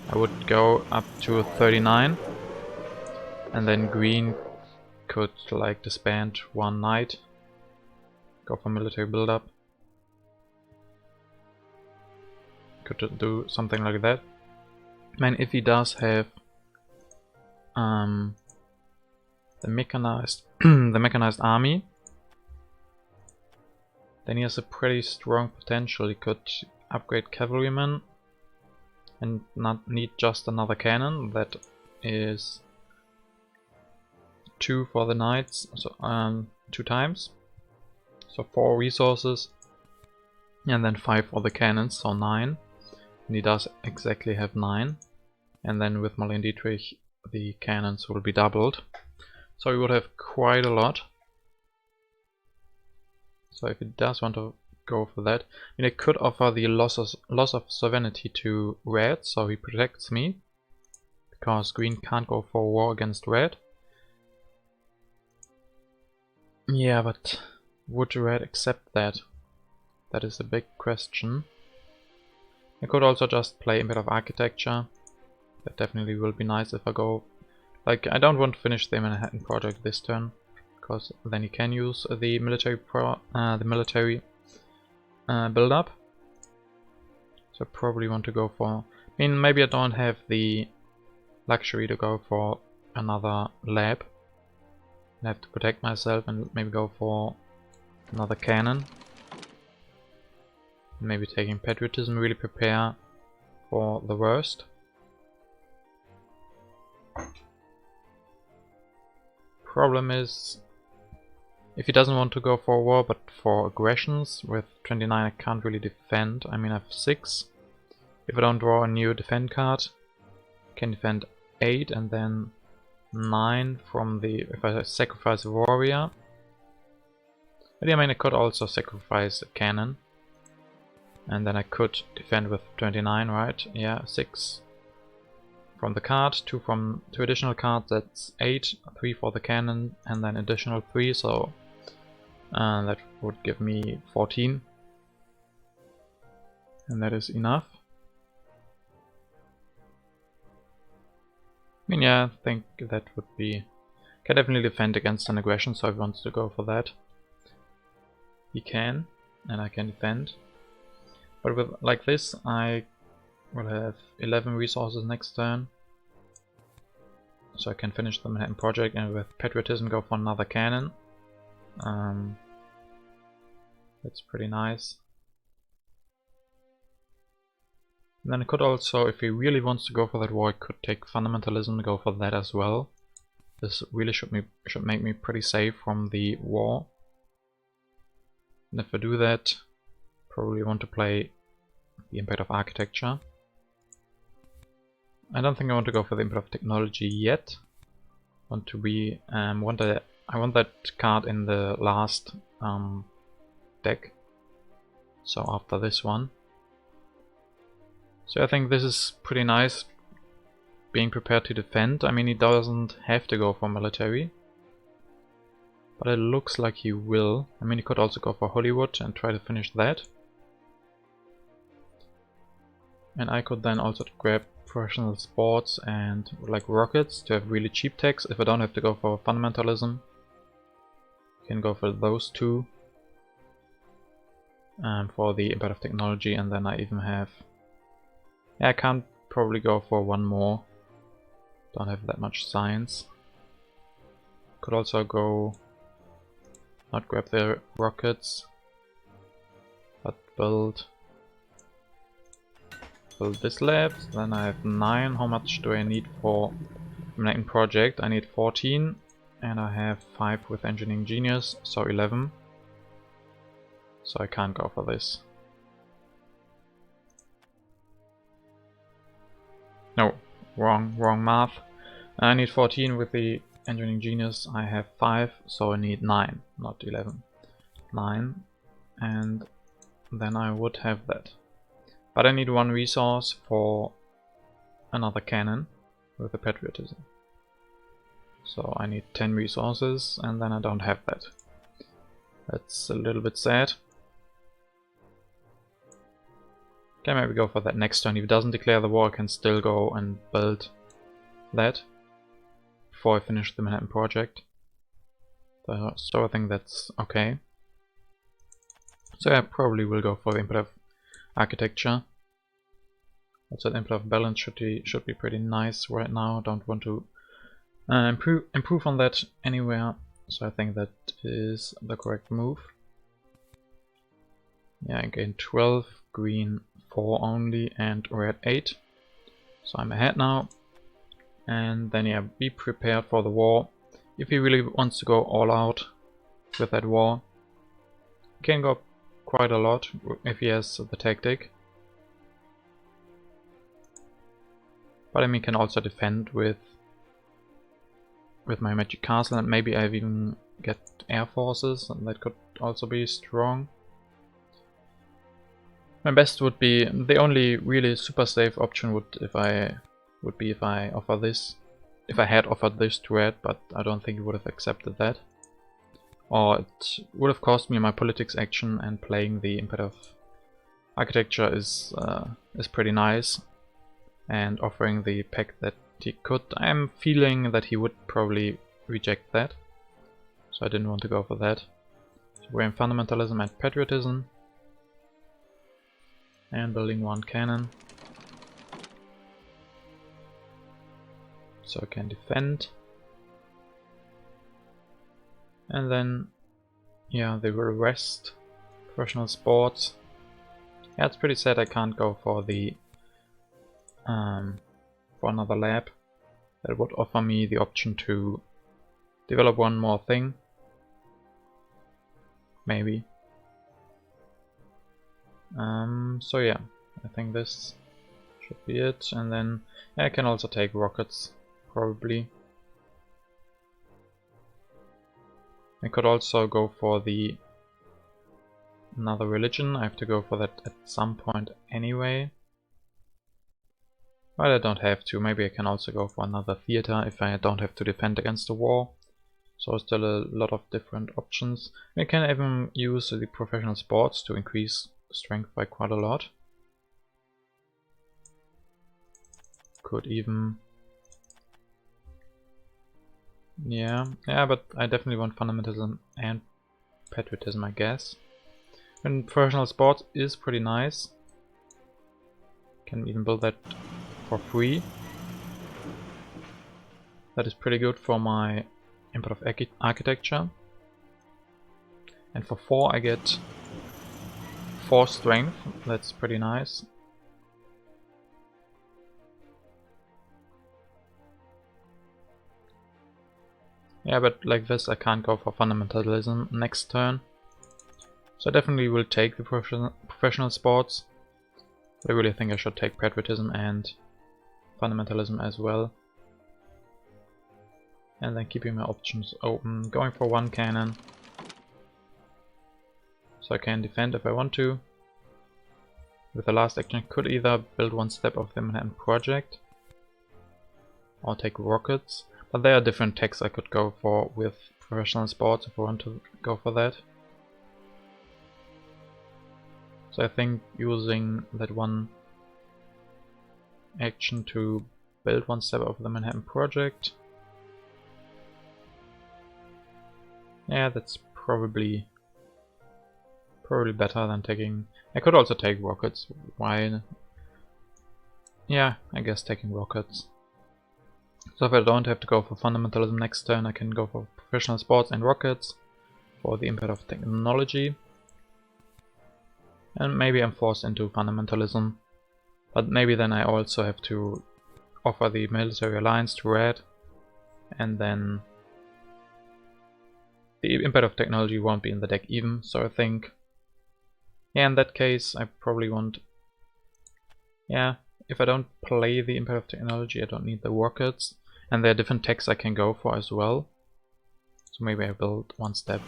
I would go up to 39, and then green could like disband 1 knight, go for military buildup. Could do something like that. And if he does have the mechanized the mechanized army, then he has a pretty strong potential. He could upgrade cavalrymen and not need just another cannon. That is 2 for the knights, so 2 times, so 4 resources. And then 5 for the cannons, so 9. And he does exactly have 9. And then with Marlene Dietrich, the cannons will be doubled. So he would have quite a lot. So if he does want to go for that, I mean, I could offer the loss of sovereignty to red, so he protects me. Because green can't go for war against red. Yeah, but would red accept that? That is a big question. I could also just play a bit of architecture. That definitely will be nice if I go... Like, I don't want to finish the Manhattan project this turn, because then you can use the military build-up. So I probably want to go for... I mean, maybe I don't have the luxury to go for another lab. I have to protect myself and maybe go for another cannon. Maybe taking patriotism, really prepare for the worst. Problem is, if he doesn't want to go for war but for aggressions, with 29 I can't really defend. I mean, I have 6. If I don't draw a new defend card, I can defend 8 and then 9 from the... if I sacrifice a warrior. But yeah, I mean, I could also sacrifice a cannon. And then I could defend with 29, right? Yeah, 6 from the card, 2 from 2 additional cards, that's 8, 3 for the cannon, and then additional 3, so that would give me 14. And that is enough. I mean, yeah, I think that would be... Can definitely defend against an aggression, so if he wants to go for that, he can, and I can defend. But with like this, I will have 11 resources next turn. So I can finish the Manhattan project and with patriotism go for another cannon. That's pretty nice. And then I could also, if he really wants to go for that war, I could take fundamentalism and go for that as well. This really should make me pretty safe from the war. And if I do that, probably want to play the impact of architecture. I don't think I want to go for the impact of technology yet. I want that card in the last deck. So after this one. So I think this is pretty nice, being prepared to defend. I mean, he doesn't have to go for military, but it looks like he will. I mean, he could also go for Hollywood and try to finish that. And I could then also grab professional sports and like rockets to have really cheap techs if I don't have to go for fundamentalism. I can go for those two for the impact of technology, and then I even have... Yeah, I can't probably go for one more. Don't have that much science. Could also go... not grab the rockets, but build this lab. Then I have 9. How much do I need for Manhattan project? I need 14, and I have 5 with engineering genius, so 11. So I can't go for this. No, wrong math. I need 14 with the engineering genius. I have 5, so I need 9, not 11. 9, and then I would have that. But I need 1 resource for another cannon with the patriotism. So I need 10 resources, and then I don't have that. That's a little bit sad. Okay, maybe go for that next turn. If he doesn't declare the war, I can still go and build that before I finish the Manhattan project. So I think that's okay. So I probably will go for the input of architecture. Also, the input of balance should be pretty nice right now. Don't want to improve on that anywhere. So I think that is the correct move. Yeah, I gain 12, green 4 only, and red 8. So I'm ahead now. And then yeah, be prepared for the war. If he really wants to go all out with that war, he can go quite a lot if he has the tactic. But I mean, can also defend with my magic castle, and maybe I even get air forces, and that could also be strong. My best would be, the only really super safe option would be if I offer this. If I had offered this to Red, but I don't think he would have accepted that. Or it would have cost me my politics action, and playing the imperative architecture is pretty nice. And offering the pact that he could, I'm feeling that he would probably reject that. So I didn't want to go for that. So we're in fundamentalism and patriotism. And building one cannon. So I can defend. And then, yeah, they will rest. Professional sports. Yeah, it's pretty sad I can't go for the for another lab. That would offer me the option to develop one more thing. Maybe. So yeah, I think this should be it. And then I can also take rockets, probably. I could also go for the another religion. I have to go for that at some point anyway. But I don't have to. Maybe I can also go for another theater if I don't have to defend against the war. So still a lot of different options. I can even use the professional sports to increase strength by quite a lot. Could even... Yeah, but I definitely want fundamentalism and patriotism, I guess. And professional sports is pretty nice. Can even build that for free. That is pretty good for my imperative architecture. And for 4 I get 4 strength. That's pretty nice. Yeah, but like this I can't go for fundamentalism next turn. So I definitely will take the professional sports. I really think I should take patriotism and fundamentalism as well. And then keeping my options open. Going for 1 cannon. So I can defend if I want to. With the last action I could either build 1 step of the Manhattan Project or take rockets. But there are different techs I could go for with professional sports if I want to go for that. So I think using that 1 action to build 1 step of the Manhattan Project. Yeah, that's probably better than taking... I could also take rockets. Why? Yeah, I guess taking rockets. So if I don't have to go for fundamentalism next turn, I can go for professional sports and rockets for the impact of technology. And maybe I'm forced into fundamentalism. But maybe then I also have to offer the military alliance to Red. And then the impact of technology won't be in the deck even. So I think, yeah, in that case I probably want... Yeah, if I don't play the impact of technology I don't need the rockets. And there are different techs I can go for as well. So maybe I build 1 step.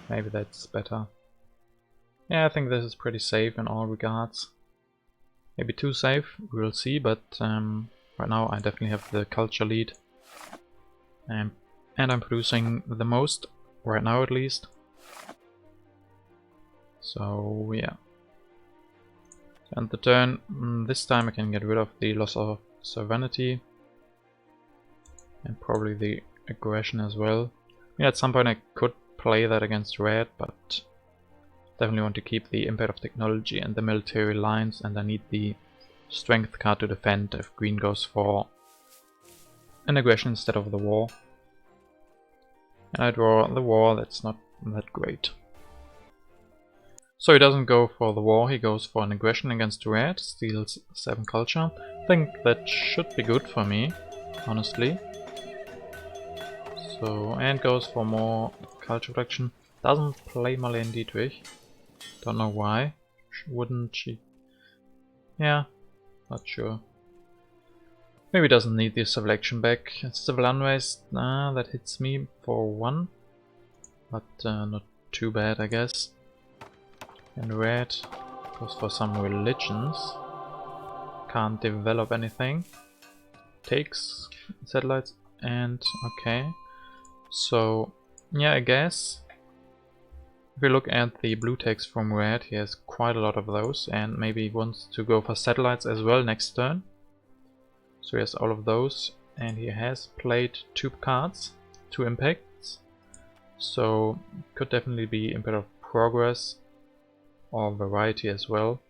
Maybe that's better. Yeah, I think this is pretty safe in all regards. Maybe too safe, we'll see, but right now I definitely have the culture lead. And I'm producing the most, right now at least. So yeah. And the turn, this time I can get rid of the loss of sovereignty. And probably the aggression as well. Yeah, at some point I could play that against Red, but definitely want to keep the impact of technology and the military lines, and I need the strength card to defend if green goes for an aggression instead of the war. And I draw the war, that's not that great. So he doesn't go for the war, he goes for an aggression against Red, steals 7 culture. I think that should be good for me, honestly. So, and goes for more culture production. doesn't play Marlene Dietrich. Don't know why. Wouldn't she? Yeah, not sure. Maybe doesn't need the selection back. Civil Unrest, that hits me for 1. But not too bad, I guess. And red goes for some religions. Can't develop anything. Takes satellites and okay. So yeah, I guess if we look at the blue text from red, he has quite a lot of those, and maybe he wants to go for satellites as well next turn. So he has all of those, and he has played 2 cards, 2 impacts. So could definitely be Impact of Progress or Variety as well.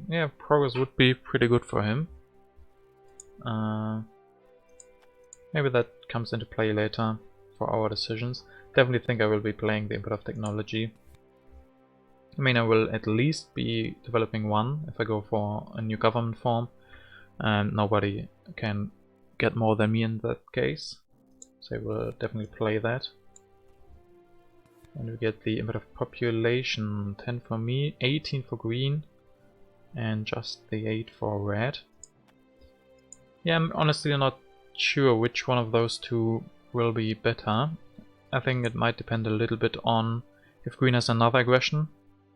Yeah, Progress would be pretty good for him. Maybe that comes into play later for our decisions. Definitely think I will be playing the Input of Technology. I mean, I will at least be developing 1 if I go for a new government form, and nobody can get more than me in that case. So I will definitely play that. And we get the Input of Population, 10 for me, 18 for green, and just the 8 for red. Yeah, I'm honestly not sure which one of those 2 will be better. I think it might depend a little bit on if green has another aggression,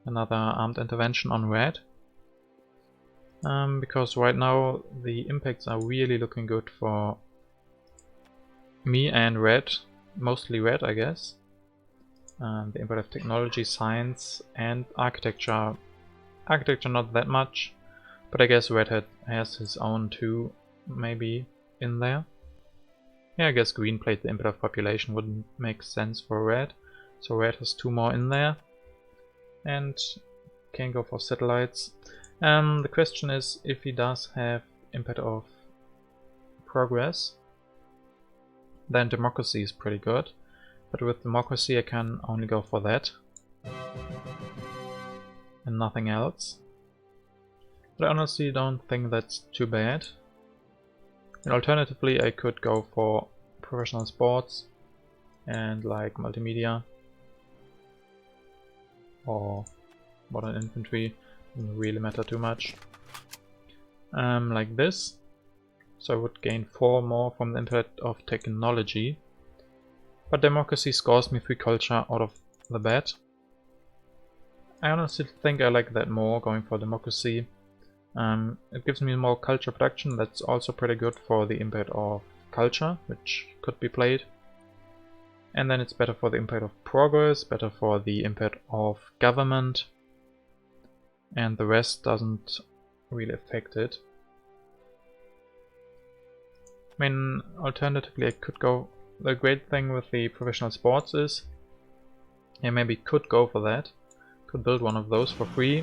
another armed intervention on red. Because right now the impacts are really looking good for me and red, mostly red I guess. The Input of Technology, Science and Architecture. Architecture not that much, but I guess red has his own too, maybe in there. Yeah, I guess green played the Input of Population, wouldn't make sense for red. So red has 2 more in there. And can go for satellites. The question is if he does have Impact of Progress, then Democracy is pretty good. But with Democracy I can only go for that. And nothing else. But I honestly don't think that's too bad. And alternatively I could go for professional sports and like multimedia or modern infantry, doesn't really matter too much. Like this. So I would gain 4 more from the Impact of Technology. But Democracy scores me 3 culture out of the bat. I honestly think I like that more, going for Democracy. It gives me more culture production, that's also pretty good for the Impact of Culture, which could be played. And then it's better for the Impact of Progress, better for the Impact of Government. And the rest doesn't really affect it. I mean, alternatively I could go... The great thing with the professional sports is I maybe could go for that. Could build one of those for free.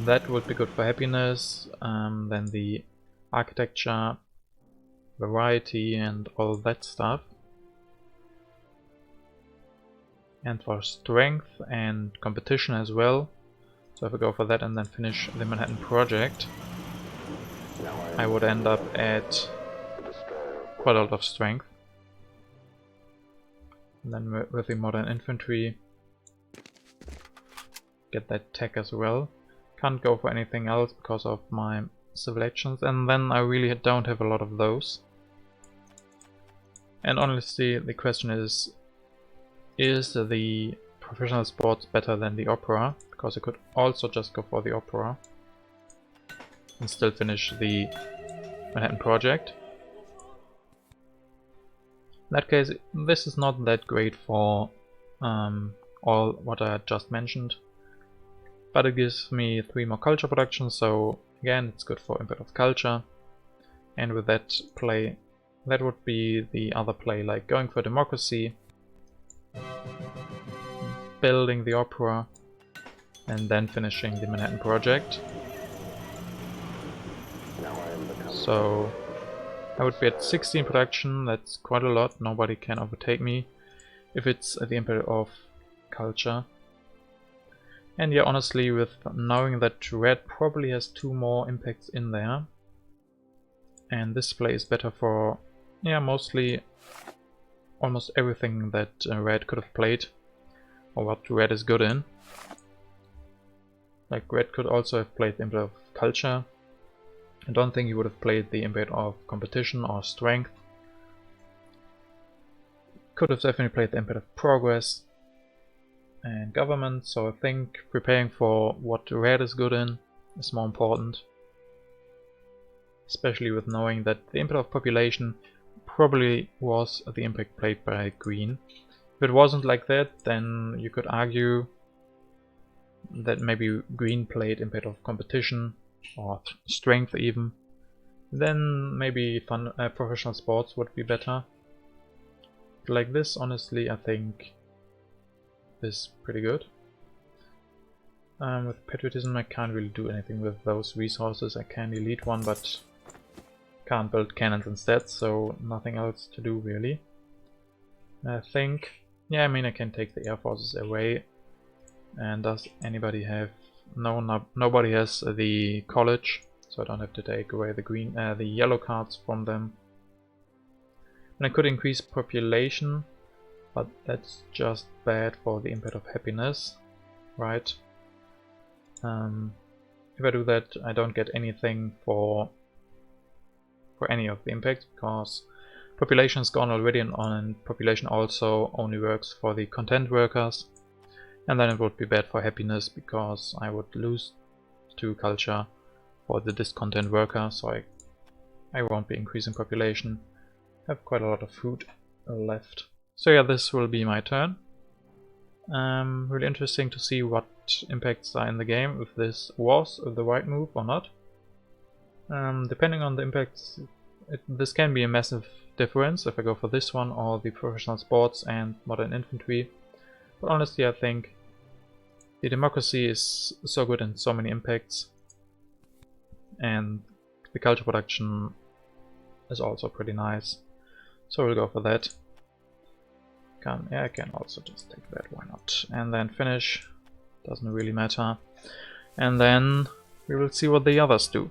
That would be good for happiness, then the architecture, variety and all that stuff. And for strength and competition as well. So if I go for that and then finish the Manhattan Project, I would end up at quite a lot of strength. And then with the modern infantry, get that tech as well. Can't go for anything else because of my civil actions, and then I really don't have a lot of those. And honestly, the question is the professional sports better than the opera? Because I could also just go for the opera and still finish the Manhattan Project. In that case, this is not that great for all what I just mentioned. But it gives me 3 more culture production, so again it's good for Impact of Culture. And with that play, that would be the other play, like going for Democracy, building the opera, and then finishing the Manhattan Project. So I would be at 16 production, that's quite a lot, nobody can overtake me if it's at the Impact of Culture. And yeah, honestly, with knowing that red probably has 2 more impacts in there, and this play is better for, yeah, mostly almost everything that red could have played. or what red is good in. Like, red could also have played the impact of culture. I don't think he would have played the impact of competition or strength. Could have definitely played the impact of progress and government, so I think preparing for what red is good in is more important. Especially with knowing that the impact of population probably was the impact played by green. If it wasn't like that, then you could argue that maybe green played impact of competition or strength even. Then maybe professional sports would be better. But like this, honestly, I think is pretty good. With patriotism I can't really do anything with those resources. I can elite one, but can't build cannons instead, so nothing else to do really. I think, yeah, I mean I can take the air forces away. And does anybody have? No, nobody has the college, so I don't have to take away the yellow cards from them. And I could increase population, but that's just bad for the impact of happiness, right? If I do that, I don't get anything for any of the impacts, because population is gone already, and population also only works for the content workers. And then it would be bad for happiness, because I would lose 2 culture for the discontent worker, so I won't be increasing population. I have quite a lot of food left. So yeah, this will be my turn. Really interesting to see what impacts are in the game, if this was the right move or not. Depending on the impacts, this can be a massive difference if I go for this one or the professional sports and modern infantry. But honestly, I think the democracy is so good in so many impacts, and the culture production is also pretty nice. So we'll go for that. I can also just take that, why not? And then finish, doesn't really matter. And then we will see what the others do.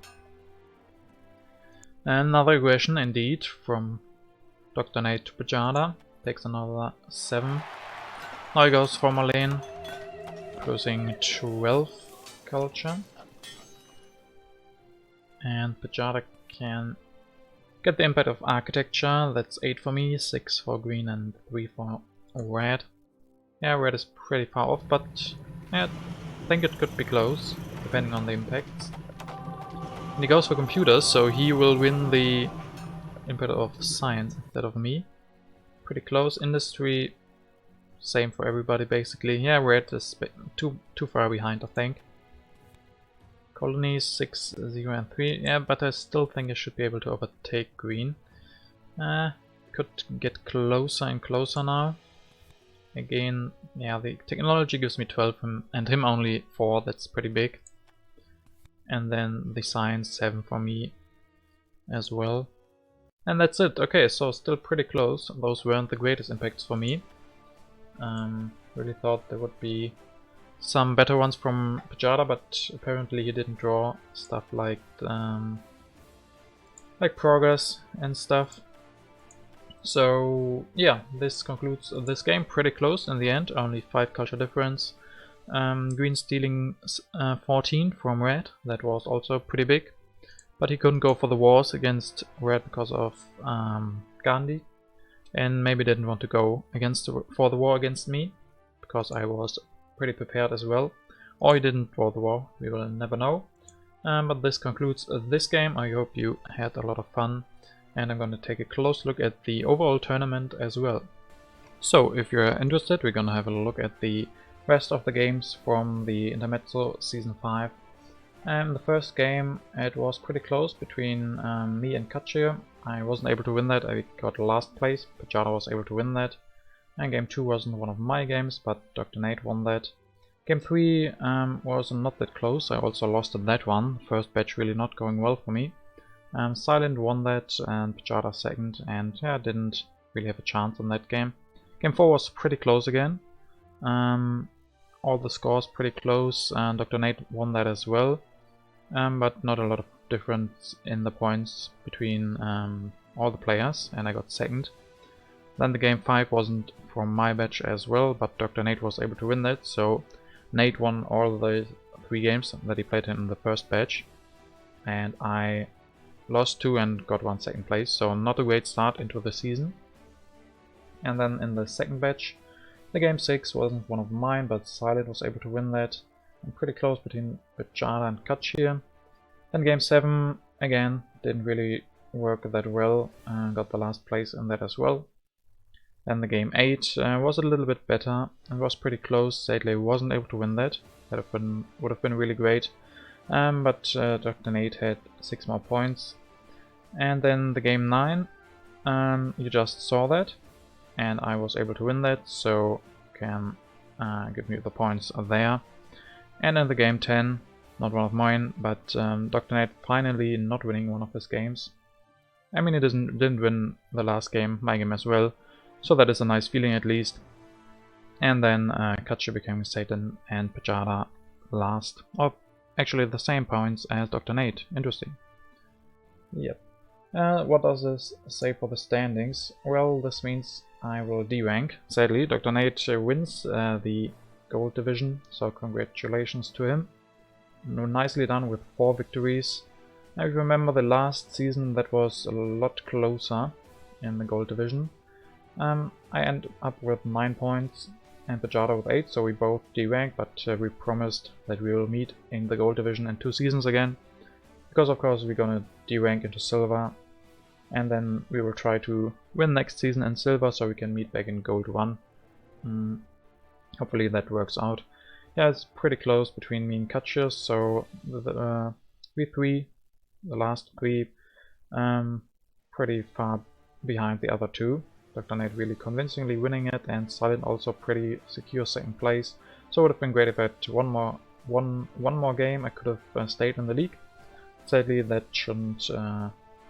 Another aggression indeed from DrRerNate to Pajada, takes another 7. Now he goes for Marlene, losing 12 culture. And Pajada can get the impact of architecture. That's 8 for me, 6 for green and 3 for red. Yeah, red is pretty far off, but yeah, I think it could be close, depending on the impacts. And he goes for computers, so he will win the impact of science instead of me. Pretty close. Industry, same for everybody basically. Yeah, red is too far behind, I think. Colonies 6, 0 and 3. Yeah, but I still think I should be able to overtake green. Could get closer and closer now. Again, yeah, the technology gives me 12 and him only 4. That's pretty big. And then the science 7 for me as well. And that's it. Okay, so still pretty close. Those weren't the greatest impacts for me. Really thought there would be some better ones from Pajada, but apparently he didn't draw stuff like progress and stuff. So yeah, this concludes this game. Pretty close in the end, only 5 culture difference. Green stealing 14 from red, that was also pretty big. But he couldn't go for the wars against red because of Gandhi, and maybe didn't want to go for the war against me, because I was pretty prepared as well. Or he didn't for the war, we will never know. But this concludes this game. I hope you had a lot of fun, and I'm gonna take a close look at the overall tournament as well. So if you're interested, we're gonna have a look at the rest of the games from the Intermezzo Season 5. The first game, it was pretty close between me and Katya. I wasn't able to win that, I got last place. Pajada was able to win that. And game 2 wasn't one of my games, but DrRerNate won that. Game 3 was not that close, I also lost at that one. First batch really not going well for me. Silent won that and Pajada second, and yeah, didn't really have a chance in that game. Game 4 was pretty close again. All the scores pretty close, and DrRerNate won that as well. But not a lot of difference in the points between all the players, and I got second. Then the game 5 wasn't from my batch as well, but DrRerNate was able to win that, so Nate won all the 3 games that he played in the first batch, and I lost 2 and got 1 second place, so not a great start into the season. And then in the second batch, the game 6 wasn't one of mine, but Silent was able to win that. I'm pretty close between Pajada and Kutch here. Then game 7 again didn't really work that well, got the last place in that as well. Then the game 8 was a little bit better and was pretty close. Sadly wasn't able to win that. That would have been really great. But DrRerNate had 6 more points. And then the game 9, you just saw that, and I was able to win that, so can give me the points there. And in the game 10, not one of mine, but DrRerNate finally not winning one of his games. I mean, he didn't win the last game, my game as well, so that is a nice feeling at least. And then Kutch became Satan and Pajada last. Or actually the same points as DrRerNate. Interesting. Yep. What does this say for the standings? Well, this means I will D-rank. Sadly, DrRerNate wins the gold division, so congratulations to him. Nicely done with 4 victories. Now, if you remember the last season, that was a lot closer in the gold division. I end up with 9 points and Pajada with 8, so we both D-rank, but we promised that we will meet in the gold division in 2 seasons again. Because of course we're gonna D-rank into silver, and then we will try to win next season in silver so we can meet back in gold 1. Hopefully that works out. Yeah, it's pretty close between me and Kutch, so we 3, the last 3, pretty far behind the other 2. DrRerNate really convincingly winning it, and Silent also pretty secure second place. So it would have been great if I had one more game. I could have stayed in the league. Sadly, that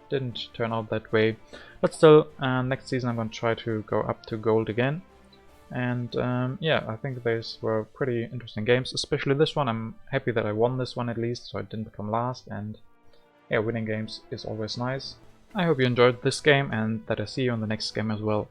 didn't turn out that way. But still, next season I'm going to try to go up to gold again. And yeah, I think these were pretty interesting games, especially this one. I'm happy that I won this one at least, so I didn't become last. And yeah, winning games is always nice. I hope you enjoyed this game and that I see you in the next game as well.